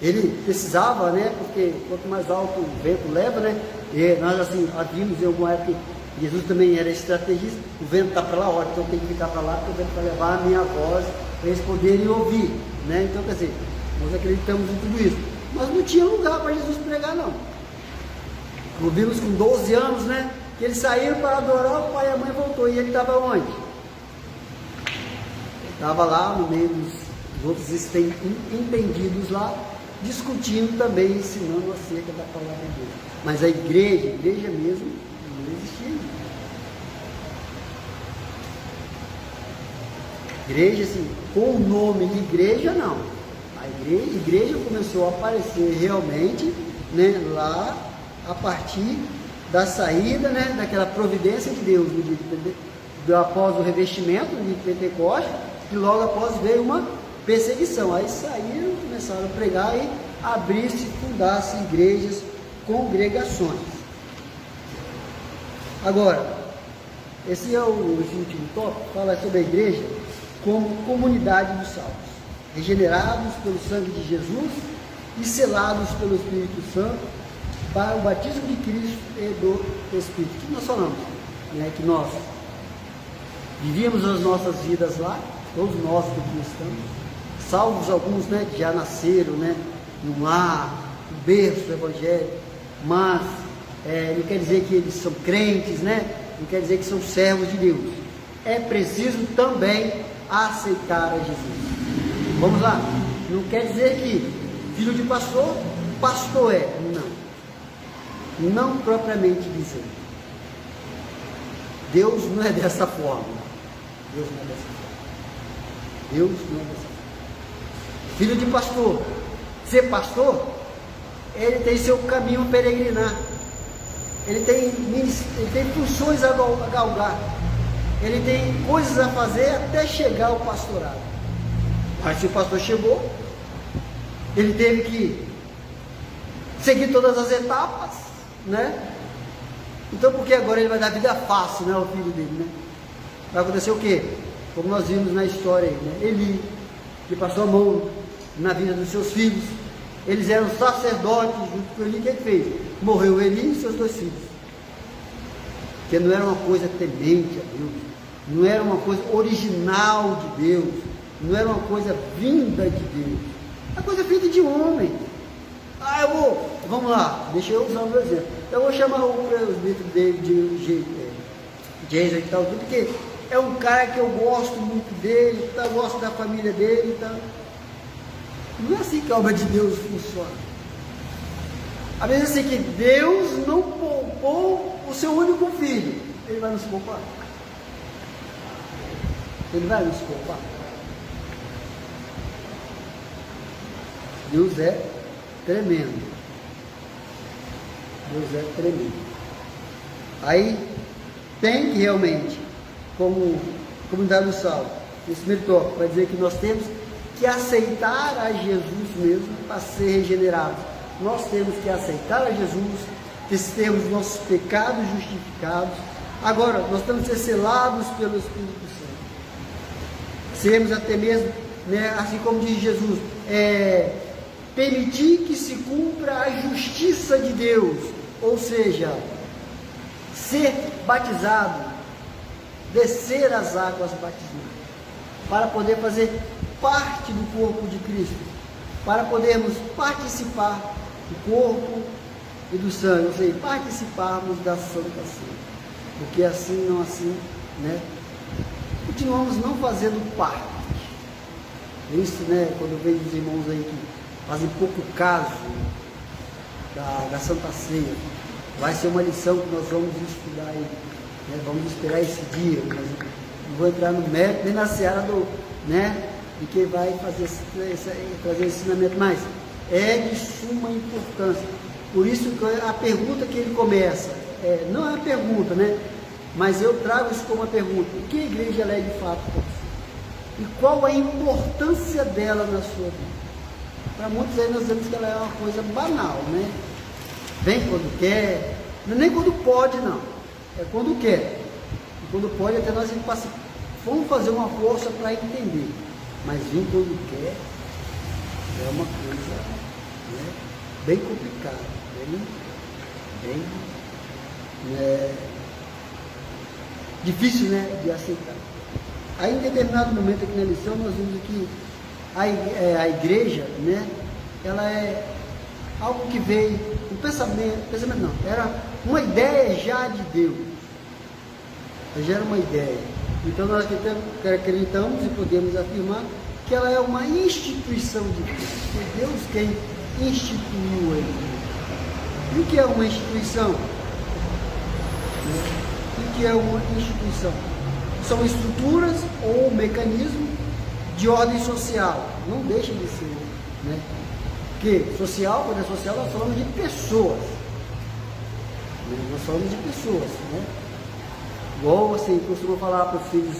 ele precisava, né, porque quanto mais alto o vento leva, né, e nós assim, vimos em alguma época que Jesus também era estrategista, o vento está para lá, ó, então tem que ficar para lá, porque o vento vai levar a minha voz para eles poderem ouvir, né, então quer dizer, nós acreditamos em tudo isso, mas não tinha lugar para Jesus pregar não. Vimos com 12 anos, né, que eles saíram para adorar o pai e a mãe, voltou, e ele estava onde? Ele estava lá no meio dos outros entendidos lá, discutindo também, ensinando acerca da palavra de Deus. Mas a igreja mesmo, não existia. Igreja, assim, com o nome de igreja, não. A igreja começou a aparecer realmente, né, lá, a partir da saída, né, daquela providência de Deus, após o revestimento de Pentecostes, e logo após veio uma perseguição. Aí saíram, começaram a pregar e abrir-se, fundar-se igrejas, congregações. Agora, esse é o último tópico, fala sobre a igreja como comunidade dos salvos, regenerados pelo sangue de Jesus e selados pelo Espírito Santo para o batismo de Cristo e do Espírito. Que nós falamos, né, que nós vivíamos as nossas vidas lá, todos nós que aqui estamos, salvos alguns, né, que já nasceram, né, no lar, no berço do Evangelho, mas não quer dizer que eles são crentes, né, não quer dizer que são servos de Deus. É preciso também aceitar a Jesus. Vamos lá, não quer dizer que filho de pastor, pastor é, não propriamente dizendo. Deus não é dessa forma. Deus não é dessa forma. Deus não é dessa forma. Filho de pastor, ser pastor, ele tem seu caminho a peregrinar. Ele tem funções a galgar. Ele tem coisas a fazer até chegar ao pastorado. Mas se o pastor chegou, ele teve que seguir todas as etapas, né? Então, porque agora ele vai dar vida fácil, né, ao filho dele, né? Vai acontecer o quê? Como nós vimos na história aí, né? Eli, que passou a mão na vida dos seus filhos. Eles eram sacerdotes junto com Eli. O que ele fez? Morreu Eli e seus 2 filhos. Porque não era uma coisa temente a Deus, não era uma coisa original de Deus, não era uma coisa vinda de Deus, é coisa feita de homem. Vamos lá, deixa eu usar o meu exemplo. Eu vou chamar o presbítero dele de Jason e tal, porque é um cara que eu gosto muito dele, eu gosto da família dele e tal. Não é assim que a obra de Deus funciona. Às vezes assim que Deus não poupou o seu único filho, ele vai nos poupar. Ele vai nos poupar. Deus é tremendo. Deus é tremendo. Aí tem que realmente, como comunidade do salvo, esse primeiro tópico vai dizer que nós temos que aceitar a Jesus mesmo para ser regenerados. Nós temos que aceitar a Jesus, termos nossos pecados justificados. Agora, nós temos que ser selados pelo Espírito Santo. Sermos até mesmo, né, assim como diz Jesus, permitir que se cumpra a justiça de Deus, ou seja, ser batizado, descer as águas batismais, para poder fazer parte do corpo de Cristo, para podermos participar do corpo e do sangue, ou seja, participarmos da Santa Ceia. Porque assim, não assim, né? Continuamos não fazendo parte. Isso, né? Quando eu vejo os irmãos aí que fazem pouco caso da Santa Ceia, vai ser uma lição que nós vamos estudar aí, né? Vamos esperar esse dia, mas não vou entrar no mérito nem na seara do, né? De quem vai fazer trazer esse ensinamento, mas é de suma importância. Por isso que a pergunta que ele começa, não é uma pergunta, né? Mas eu trago isso como uma pergunta: o que a igreja ela é de fato para você? E qual a importância dela na sua vida? Para muitos aí nós vemos que ela é uma coisa banal, né? Vem quando quer, não é nem quando pode, não. É quando quer. E quando pode, até nós vamos fazer uma força para entender. Mas vir quando quer é uma coisa, né, bem complicada, bem difícil, né, de aceitar. Aí, em determinado momento aqui na lição, nós vimos que a igreja, né, ela é algo que veio, um pensamento não, era uma ideia já de Deus. Já era uma ideia. Então nós acreditamos e podemos afirmar que ela é uma instituição de Deus. Foi Deus quem instituiu a igreja. E o que é uma instituição? O que é uma instituição? São estruturas ou mecanismos de ordem social. Não deixa de ser, né? Porque social, quando é social, nós falamos de pessoas. Nós falamos de pessoas, né? Igual assim, costuma falar para os filhos,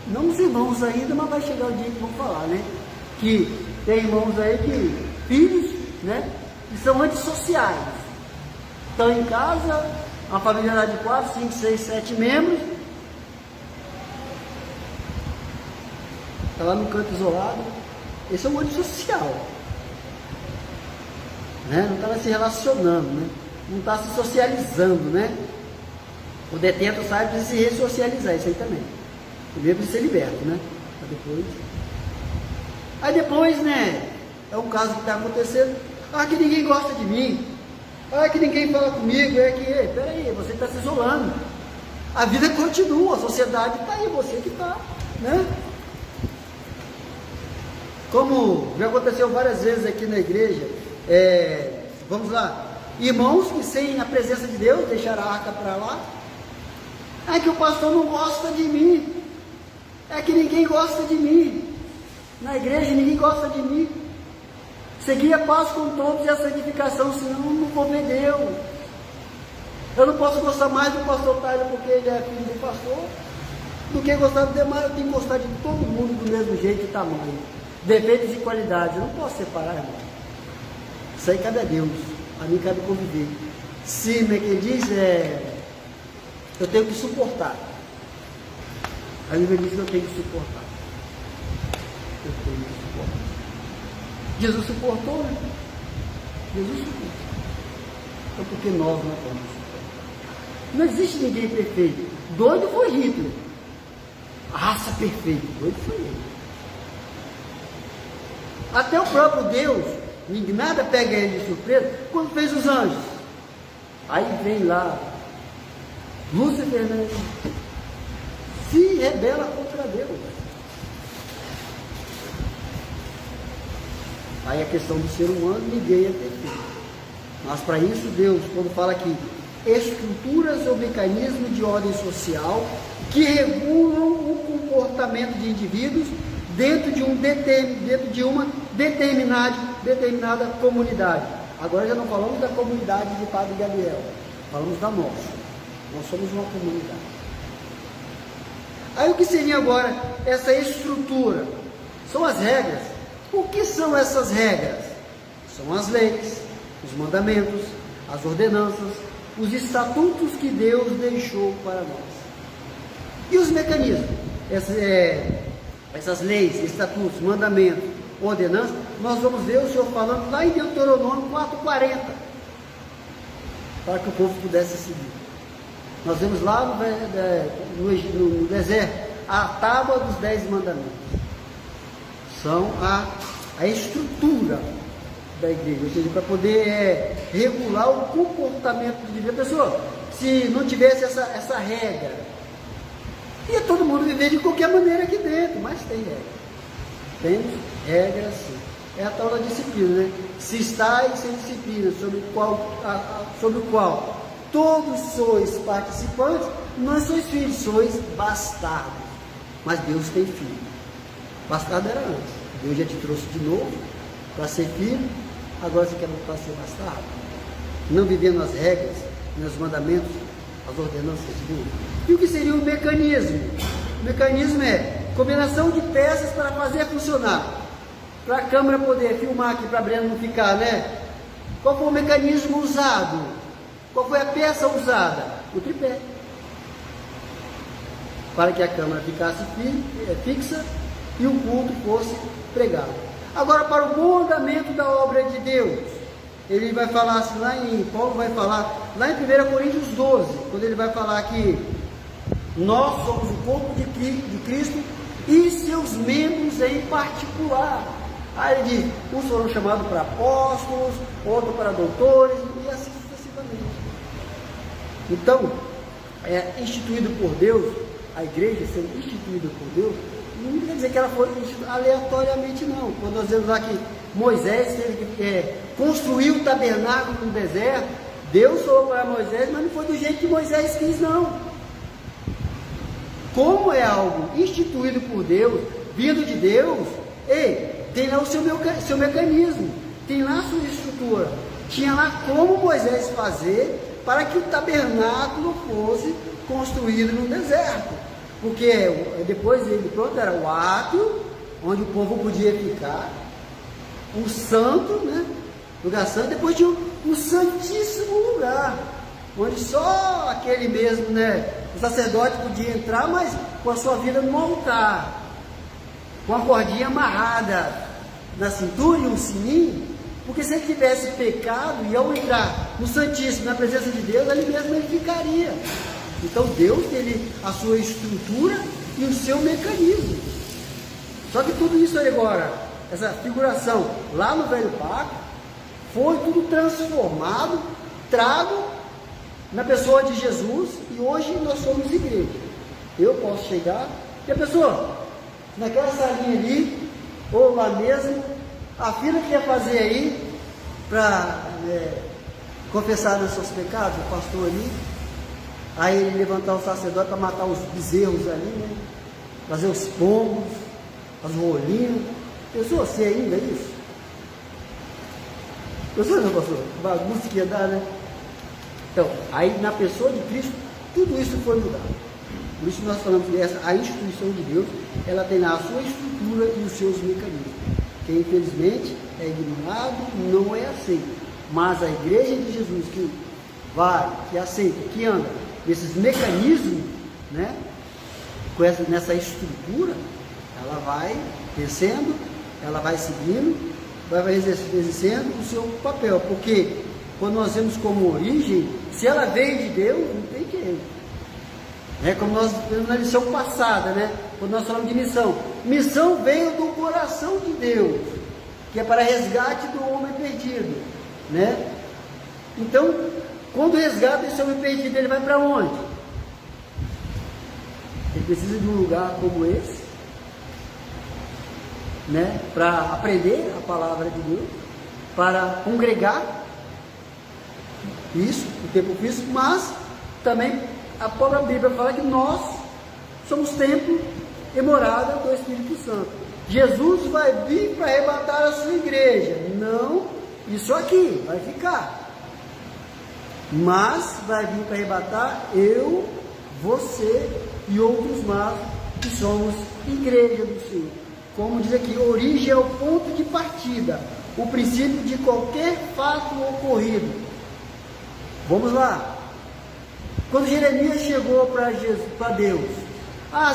não os irmãos ainda, mas vai chegar o dia que vão falar, né? Que tem irmãos aí que, filhos, né? Que são antissociais. Estão em casa, uma família de 4, 5, 6, 7 membros. Está lá no canto isolado. Esse é um antissocial. Né? Não está se relacionando, né? Não está se socializando, né? O detento sabe de se ressocializar, isso aí também. Primeiro de ser liberto, né? Aí depois, né? É um caso que está acontecendo. Ah, que ninguém gosta de mim. Ah, que ninguém fala comigo. É que, peraí, você está se isolando. A vida continua, a sociedade está aí, você que está, né? Como já aconteceu várias vezes aqui na igreja, vamos lá, irmãos que sem a presença de Deus deixaram a arca para lá. É que o pastor não gosta de mim. É que ninguém gosta de mim. Na igreja ninguém gosta de mim. Seguir a paz com todos e a santificação, senão eu não vou ver Deus. Eu não posso gostar mais do pastor Tyler porque ele é filho do pastor, do que gostar do demais. Eu tenho que gostar de todo mundo do mesmo jeito e tamanho. Defeitos e qualidades. Eu não posso separar, irmão. Isso aí cabe a Deus. A mim cabe conviver. Se, como é que ele diz, eu tenho que suportar. A Bíblia diz que eu tenho que suportar. Eu tenho que suportar. Jesus suportou, né? Jesus suportou. Então por que nós não podemos suportar? Não existe ninguém perfeito. Doido foi Hitler. A raça perfeita. Doido foi ele. Até o próprio Deus, nada pega ele de surpresa, quando fez os anjos. Aí vem lá Lúcifer, né? Se rebela contra Deus. Aí a questão do ser humano, ninguém é perfeito. Mas para isso Deus, quando fala aqui, estruturas ou mecanismos de ordem social que regulam o comportamento de indivíduos dentro de uma determinada comunidade. Agora já não falamos da comunidade de Padre Gabriel, falamos da nossa. Nós somos uma comunidade. Aí o que seria agora essa estrutura? São as regras. O que são essas regras? São as leis, os mandamentos, as ordenanças, os estatutos que Deus deixou para nós. E os mecanismos? Essas leis, estatutos, mandamentos, ordenanças, nós vamos ver o Senhor falando lá em Deuteronômio 4:40, para que o povo pudesse seguir. Nós vemos lá no deserto a tábua dos 10 mandamentos. São a estrutura da igreja, ou seja, para poder regular o comportamento de vida. Pessoal, se não tivesse essa regra, ia todo mundo viver de qualquer maneira aqui dentro, mas tem regra. Tem regra sim. É a tal da disciplina, né? Se estáis sem disciplina, sobre o qual todos sois participantes, não sois filhos, sois bastardos. Mas Deus tem filho. Bastardo era antes. Deus já te trouxe de novo para ser filho, agora você quer voltar a ser bastardo. Não vivendo as regras, os mandamentos, as ordenanças de Deus. E o que seria o mecanismo? O mecanismo é combinação de peças para fazer funcionar. Para a câmera poder filmar aqui, para a Brenda não ficar, né? Qual foi o mecanismo usado? Qual foi a peça usada? O tripé. Para que a câmera ficasse fixa e o culto fosse pregado. Agora, para o bom andamento da obra de Deus, ele vai falar assim, Paulo vai falar, lá em 1 Coríntios 12, quando ele vai falar que nós somos o corpo de Cristo e seus membros em particular. Aí ele diz, uns foram chamados para apóstolos, outros para doutores, e assim sucessivamente. Então, instituído por Deus, a igreja sendo instituída por Deus, não quer dizer que ela foi aleatoriamente, não. Quando nós vemos lá que Moisés teve que construir o tabernáculo no deserto, Deus falou para Moisés, mas não foi do jeito que Moisés quis, não. Como é algo instituído por Deus, vindo de Deus, tem lá o seu mecanismo, tem lá a sua estrutura. Tinha lá como Moisés fazer para que o tabernáculo fosse construído no deserto. Porque depois ele pronto, era o átrio, onde o povo podia ficar, o santo, né? Lugar santo, depois tinha o santíssimo lugar, onde só aquele mesmo, né? O sacerdote podia entrar, mas com a sua vida no altar, com a cordinha amarrada na cintura e um sininho, porque se ele tivesse pecado e ao entrar no Santíssimo, na presença de Deus, ali mesmo ele ficaria. Então Deus tem a sua estrutura e o seu mecanismo. Só que tudo isso aí agora, essa figuração lá no Velho Pacto, foi tudo transformado, trago na pessoa de Jesus, e hoje nós somos igreja. Eu posso chegar, e a pessoa, naquela salinha ali, ou lá mesmo, a fila que ia fazer aí, para confessar os seus pecados, o pastor ali, aí ele levantar o sacerdote para matar os bezerros ali, né? Fazer os pombos, as rolinhas. Pensou se ainda é isso? Pensou não, pastor? Bagunça que ia dar, né? Então, aí na pessoa de Cristo, tudo isso foi mudado. Por isso nós falamos que a instituição de Deus, ela tem lá a sua estrutura e os seus mecanismos, que infelizmente é ignorado, não é aceito. Mas a igreja de Jesus que vai, que aceita, que anda nesses mecanismos, né, nessa estrutura, ela vai crescendo, ela vai seguindo, vai exercendo o seu papel, porque quando nós vemos como origem, se ela veio de Deus, não tem jeito. É como nós vimos na lição passada, né? Quando nós falamos de missão. Missão veio do coração de Deus, que é para resgate do homem perdido, né? Então, quando resgata esse homem perdido, ele vai para onde? Ele precisa de um lugar como esse, né? Para aprender a palavra de Deus, para congregar, isso, o tempo físico, mas também a própria Bíblia fala que nós somos templo e morada do Espírito Santo. Jesus vai vir para arrebatar a sua igreja. Não, isso aqui vai ficar. Mas vai vir para arrebatar eu, você e outros mais que somos igreja do Senhor. Como diz aqui, origem é o ponto de partida, o princípio de qualquer fato ocorrido. Vamos lá. Quando Jeremias chegou para Deus,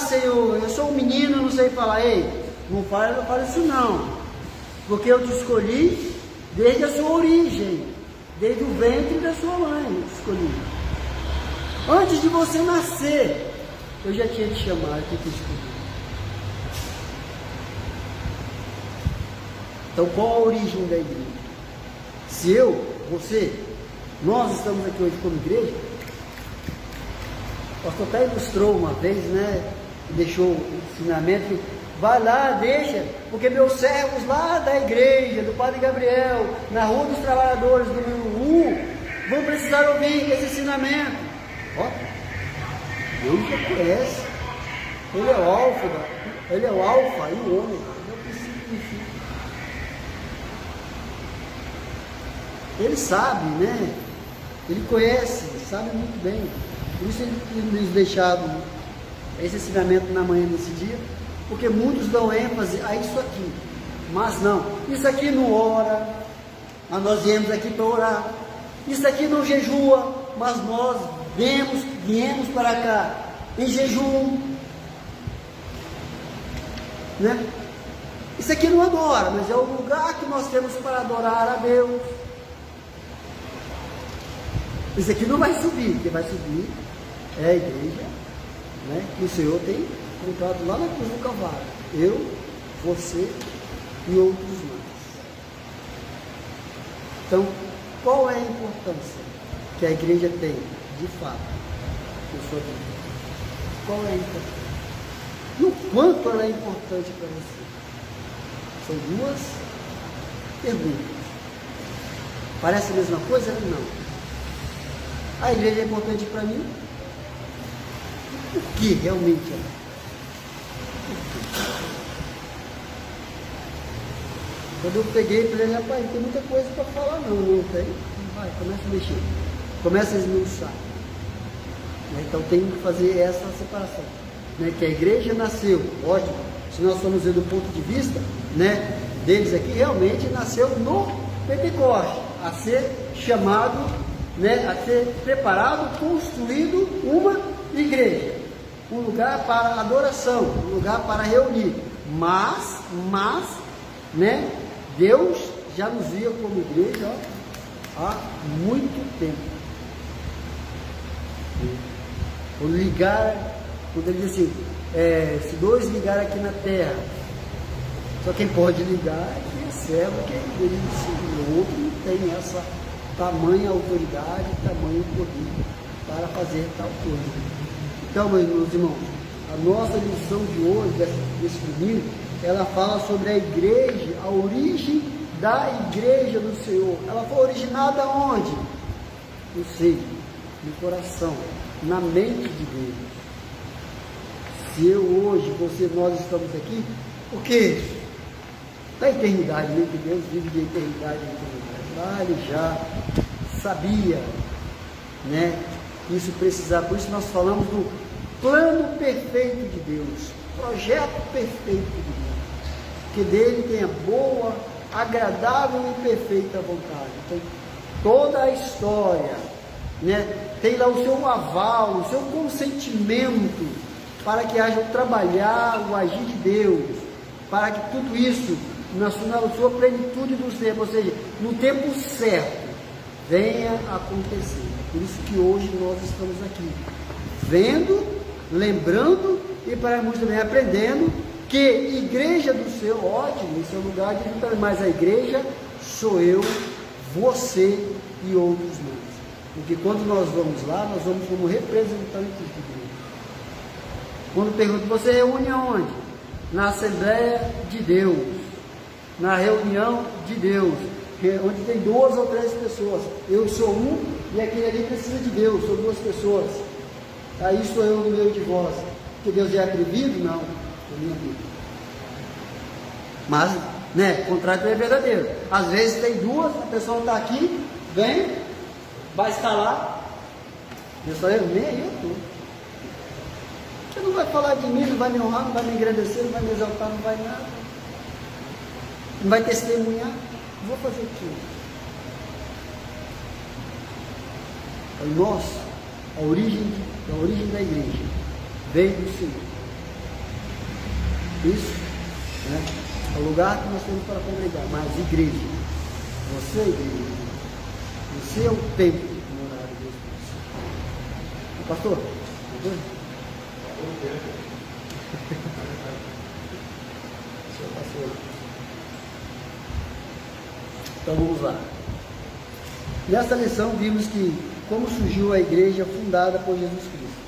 Senhor, eu sou um menino, não sei falar. Ei, não fala isso não, porque eu te escolhi desde a sua origem, desde o ventre da sua mãe, eu te escolhi. Antes de você nascer, eu já tinha te chamado, eu te escolhi. Então, qual a origem da igreja? Se eu, você, nós estamos aqui hoje como igreja, o pastor até ilustrou uma vez, né? Deixou o ensinamento que vai lá, deixa, porque meus servos lá da igreja, do Padre Gabriel, na Rua dos Trabalhadores, número 1, vão precisar ouvir esse ensinamento. Ó, Deus já conhece, Ele é o alfa, Ele é o alfa e o ômega, Ele é o princípio e o fim. Ele sabe, né? Ele conhece, sabe muito bem. Por isso ele nos deixava esse ensinamento na manhã desse dia, porque muitos dão ênfase a isso aqui, mas não, isso aqui não ora, mas nós viemos aqui para orar, isso aqui não jejua, mas nós viemos para cá em jejum, né? Isso aqui não adora, mas é o lugar que nós temos para adorar a Deus. Isso aqui não vai subir, porque vai subir é a igreja, né, que o Senhor tem colocado lá na cruz do Calvário. Eu, você e outros mais. Então, qual é a importância que a igreja tem, de fato, na sua vida? Qual é a importância? E o quanto ela é importante para você? São duas perguntas. Parece a mesma coisa? Não. A igreja é importante para mim? O que realmente é? Quando eu peguei, falei, rapaz, não tem muita coisa para falar não tem? Vai, começa a mexer, começa a esmiuçar. Então tem que fazer essa separação, né? Que a igreja nasceu, ótimo, se nós formos ver do ponto de vista, né, deles aqui, realmente nasceu no Pentecoste, a ser chamado, né, a ser preparado, construído uma igreja, um lugar para adoração, um lugar para reunir, mas, né, Deus já nos via como igreja, ó, há muito tempo. Quando ele diz assim, se dois ligarem aqui na terra, só quem pode ligar é quem é servo, quem é igreja do Senhor. O outro não tem essa tamanha autoridade, tamanho poder para fazer tal coisa. Então, meus irmãos, a nossa lição de hoje, desse domingo, ela fala sobre a igreja, a origem da igreja do Senhor. Ela foi originada onde? No seio, no coração, na mente de Deus. Se eu hoje, nós estamos aqui, por quê? Da eternidade, né? Que Deus vive de eternidade em eternidade. Lá ele já sabia, né? Isso precisava, por isso nós falamos do plano perfeito de Deus, projeto perfeito de Deus, que dele tem a boa, agradável e perfeita vontade. Então, toda a história, né, tem lá o seu aval, o seu consentimento para que haja o trabalhar, o agir de Deus, para que tudo isso, na sua plenitude do tempo, ou seja, no tempo certo, venha a acontecer. Por isso que hoje nós estamos aqui, vendo, lembrando e para muitos também aprendendo que igreja do Senhor, ótimo, esse é o lugar de juntar, mas a igreja sou eu, você e outros mais. Porque quando nós vamos lá, nós vamos como representantes de Deus. Quando pergunto, você reúne aonde? Na Assembleia de Deus, na reunião de Deus, onde tem 2 ou 3 pessoas. Eu sou um e aquele ali precisa de Deus, são 2 pessoas. Aí sou eu no meio de vós. Que Deus é atrevido? Não, é minha vida. Mas, né, o contrário é verdadeiro. Às vezes tem 2, a pessoa está aqui, vem, vai estar lá. Eu só eu, nem aí eu estou. Você não vai falar de mim, não vai me honrar, não vai me engrandecer, não vai me exaltar, não vai nada. Não vai testemunhar. Vou fazer o quê? O nosso, a origem da igreja veio do Senhor. Isso, né, é o lugar que nós temos para congregar. Mas igreja, você é a igreja. Você é o templo morar de Deus. Pastor, entendeu? Então vamos lá. Nesta lição vimos como surgiu a igreja fundada por Jesus Cristo.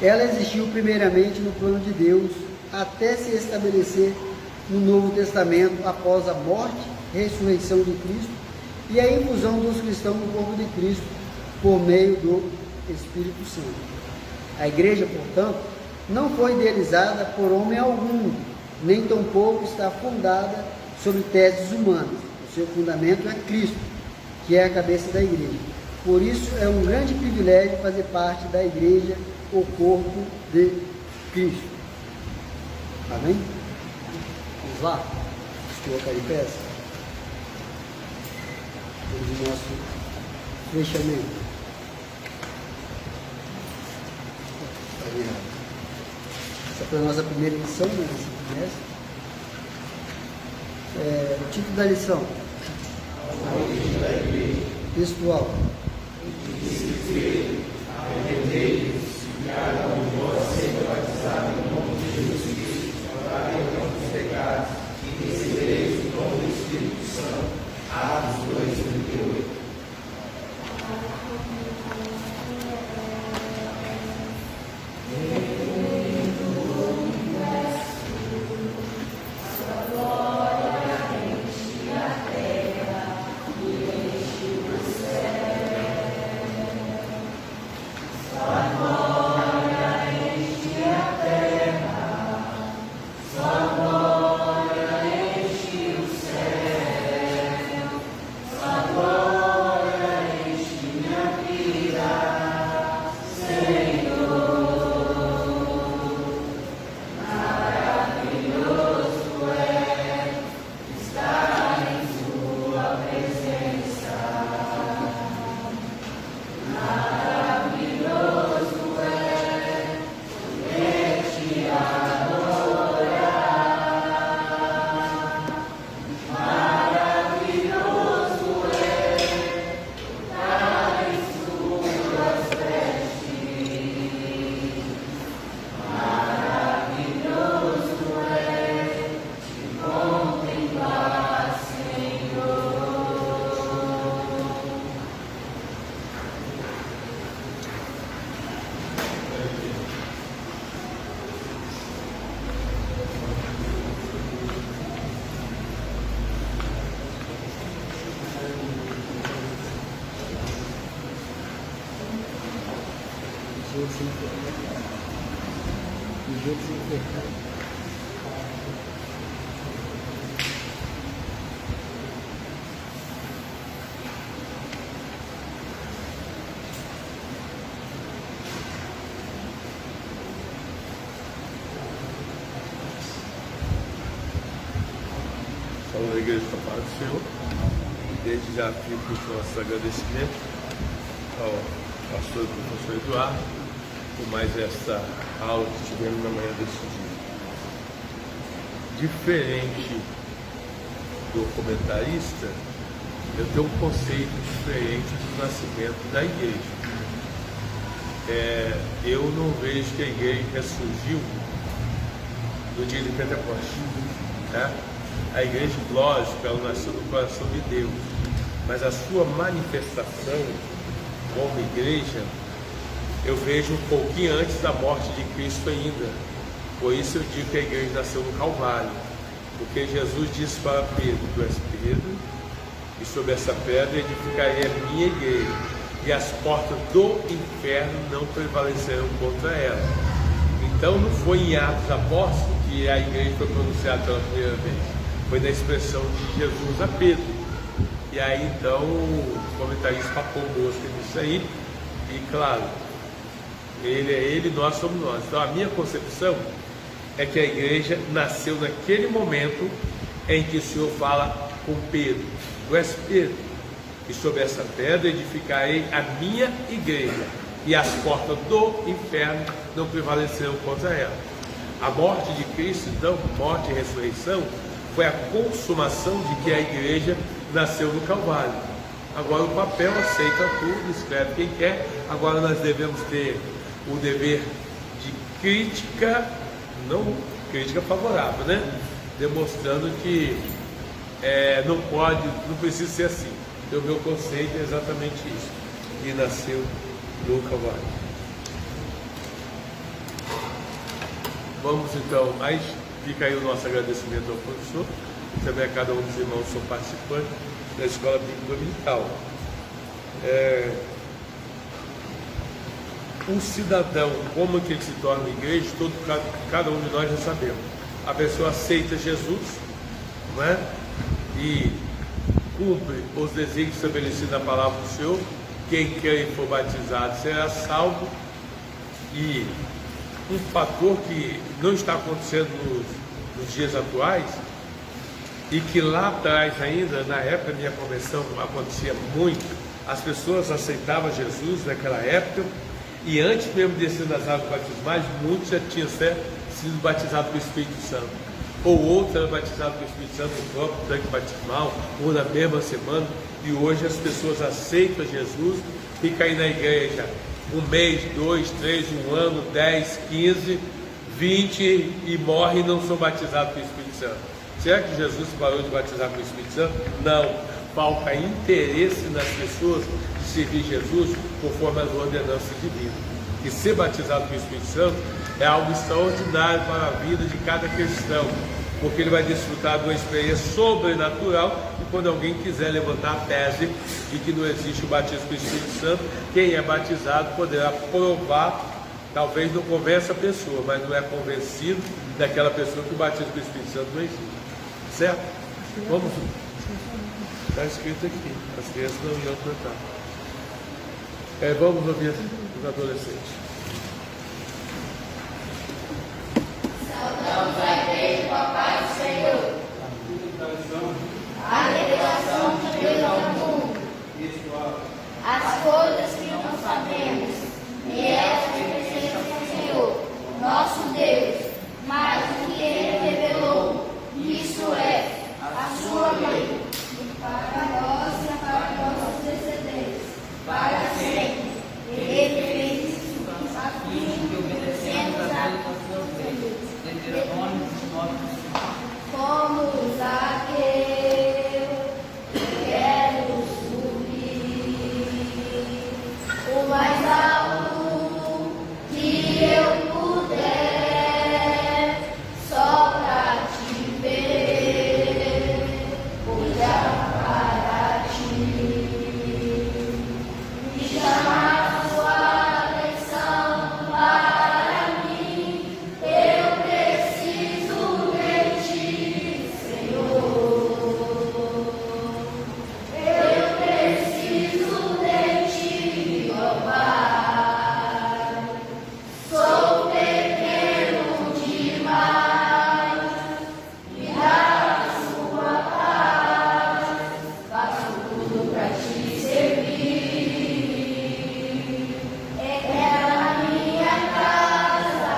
Ela existiu primeiramente no plano de Deus, até se estabelecer no Novo Testamento após a morte e ressurreição de Cristo e a infusão dos cristãos no corpo de Cristo por meio do Espírito Santo. A igreja, portanto, não foi idealizada por homem algum, nem tampouco está fundada sobre teses humanas. O seu fundamento é Cristo, que é a cabeça da igreja. Por isso é um grande privilégio fazer parte da igreja, o corpo de Cristo. Amém? Vamos lá? Vamos colocar em pé. Vamos ao nosso fechamento. Essa foi a nossa primeira lição, né, nesse semestre. O título da lição: textual. Salve a igreja da paz do Senhor. Desde já fico com nosso agradecimento ao pastor e professor Eduardo por mais essa aula que tivemos na manhã desse dia. Diferente do comentarista, eu tenho um conceito diferente do nascimento da igreja. Eu não vejo que a igreja ressurgiu no dia de Pentecostes, né? A igreja, lógico, ela nasceu no coração de Deus, mas a sua manifestação como igreja, eu vejo um pouquinho antes da morte de Cristo ainda. Por isso eu digo que a igreja nasceu no Calvário, porque Jesus disse para Pedro: tu és Pedro, e sobre essa pedra edificarei a minha igreja, e as portas do inferno não prevalecerão contra ela. Então não foi em Atos Apóstolos que a igreja foi pronunciada pela primeira vez, foi na expressão de Jesus a Pedro. E aí então o comentarista papou mosca nisso aí, e claro, ele é ele, nós somos nós. Então a minha concepção é que a igreja nasceu naquele momento em que o Senhor fala com Pedro: tu és Pedro, e sobre essa pedra edificarei a minha igreja, e as portas do inferno não prevalecerão contra ela. A morte de Cristo, então, morte e ressurreição, foi a consumação de que a igreja nasceu no Calvário. Agora o papel aceita tudo, escreve quem quer. Agora nós devemos ter o dever de crítica, não crítica favorável, né? Demonstrando que não precisa ser assim. E o meu conceito é exatamente isso. E nasceu no Calvário. Vamos então, aí fica aí o nosso agradecimento ao professor, também a cada um dos irmãos que são participantes da Escola Bíblica Dominical. Um cidadão, como que ele se torna igreja, cada um de nós já sabemos. A pessoa aceita Jesus, não é? E cumpre os desígnios estabelecidos na palavra do Senhor. Quem quer e for batizado será salvo. E um fator que não está acontecendo nos dias atuais, e que lá atrás ainda, na época da minha conversão, acontecia muito, as pessoas aceitavam Jesus naquela época, e antes mesmo de descer das águas batismais, muitos já tinham sido batizados com o Espírito Santo, ou outros eram batizados com o Espírito Santo no próprio tanque batismal, ou na mesma semana, e hoje as pessoas aceitam Jesus, ficam aí na igreja 1 mês, 2, 3, 1 ano, 10, 15, 20 e morrem e não são batizados com o Espírito Santo. Será que Jesus parou de batizar com o Espírito Santo? Não. Falta interesse nas pessoas de servir Jesus conforme as ordenanças divinas. E ser batizado com o Espírito Santo é algo extraordinário para a vida de cada cristão, porque ele vai desfrutar de uma experiência sobrenatural. E quando alguém quiser levantar a tese de que não existe o batismo com o Espírito Santo, quem é batizado poderá provar, talvez não convença a pessoa, mas não é convencido daquela pessoa que o batismo com o Espírito Santo não existe. Certo? Vamos. Está escrito aqui. As crianças não iam cantar. Vamos ouvir os adolescentes. Saudamos a igreja com a paz do Senhor. A revelação de Deus ao mundo. As coisas que não sabemos. E elas representam o Senhor, nosso Deus. Mas o que Ele revelou, isso é a sua lei, para nós e para nossos descendentes, para sempre. Ele fez isso a fim de obedecermos a como Zaqueu, quero subir o mais alto que eu puder, só para te ver, olhar para ti e chamar sua atenção para mim. Eu preciso de ti, Senhor. Eu preciso de ti, ó Pai. Sou pequeno demais, me dá a sua paz, faço tudo para te servir. Entra na minha casa,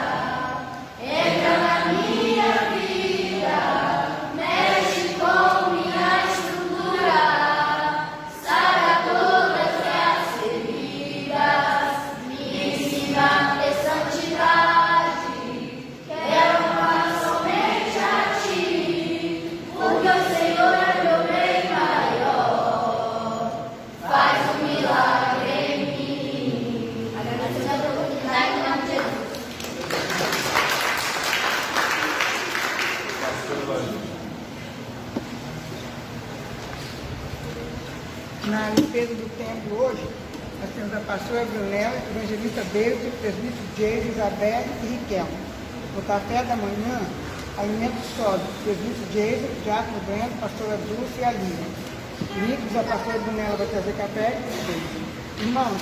entra na minha vida, mexe com minha estrutura, saia todas as feridas, me ensina a ter santidade. Quero amar somente a ti, porque o Senhor é meu bem maior. Faz um milagre em mim. Agradecendo a oportunidade em nome de Jesus. Na limpeza do templo hoje, nós temos a pastora Brunella, evangelista David, presbítero Jair, Isabel e Riquelme. No café da manhã, alimento sólido, presbítero Jair, Diácono Breno, pastora Dulce e a Lívia. Líquidos, a pastora Brunella vai trazer café e beijo. Irmãos,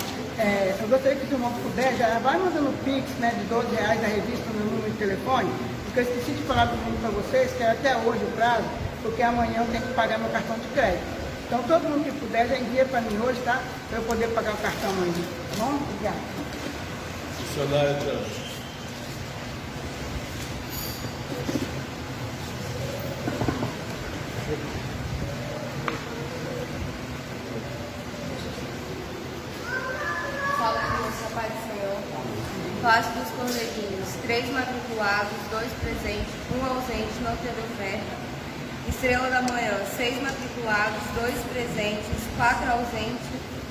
eu gostaria que os irmãos puderem, já vai mandando o Pix, né, de R$12 da revista no número de telefone, porque eu esqueci de falar para vocês que é até hoje o prazo, porque amanhã eu tenho que pagar meu cartão de crédito. Então, todo mundo que puder, já envia para mim hoje, tá? Para eu poder pagar o cartão amanhã. Tá bom? Obrigada. Missionário João. Fala com nossa Pai do Senhor. Classe dos Cordeirinhos, 3 matriculados, 2 presentes, 1 ausente, não teve oferta. Estrela da Manhã, 6 matriculados, 2 presentes, 4 ausentes,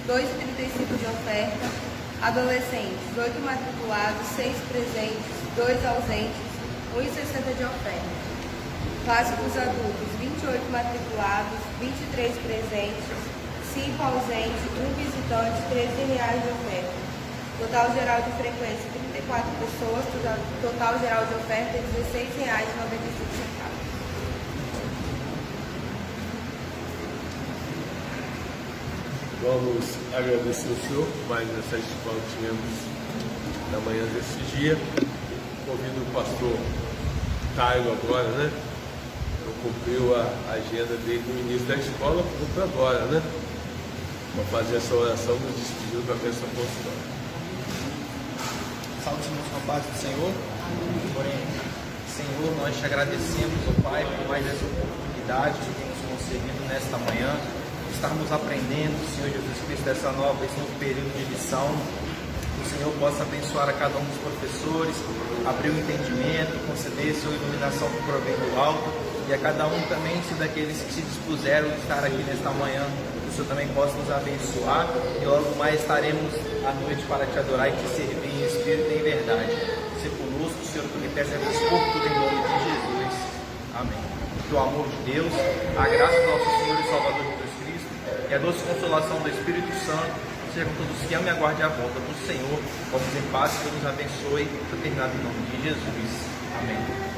2,35 de oferta. Adolescentes, 8 matriculados, 6 presentes, 2 ausentes, 1,60 de oferta. Classe dos adultos, 28 matriculados, 23 presentes, 5 ausentes, 1 visitante, R$13 de oferta. Total geral de frequência, 34 pessoas, total geral de oferta, R$16,95. Vamos agradecer o senhor por mais essa escola que tivemos na manhã desse dia. Convido o pastor Caio agora, né? Não cumpriu a agenda dele no início da escola, cumpre agora, né? Vamos fazer essa oração nos despedindo para a bênção apostólica. Salve, irmãos, com a paz do Senhor. Porém, Senhor, nós te agradecemos, ó Pai, por mais essa oportunidade que temos concedido nesta manhã, estarmos aprendendo, Senhor Jesus Cristo, esse novo período de lição. Que o Senhor possa abençoar a cada um dos professores, abrir o entendimento, conceder sua iluminação que provém do alto, e a cada um também, se daqueles que se dispuseram a estar aqui nesta manhã, que o Senhor também possa nos abençoar, e logo mais estaremos à noite para te adorar e te servir em espírito e em verdade. Se conosco, Senhor, tu me peças por tudo em nome de Jesus. Amém. Que o amor de Deus, a graça do nosso Senhor e Salvador Jesus Cristo, e a doce consolação do Espírito Santo seja com todos que amem e aguardem a volta do Senhor. Vamos em paz, que Deus nos abençoe. Terminado em nome de Jesus. Amém.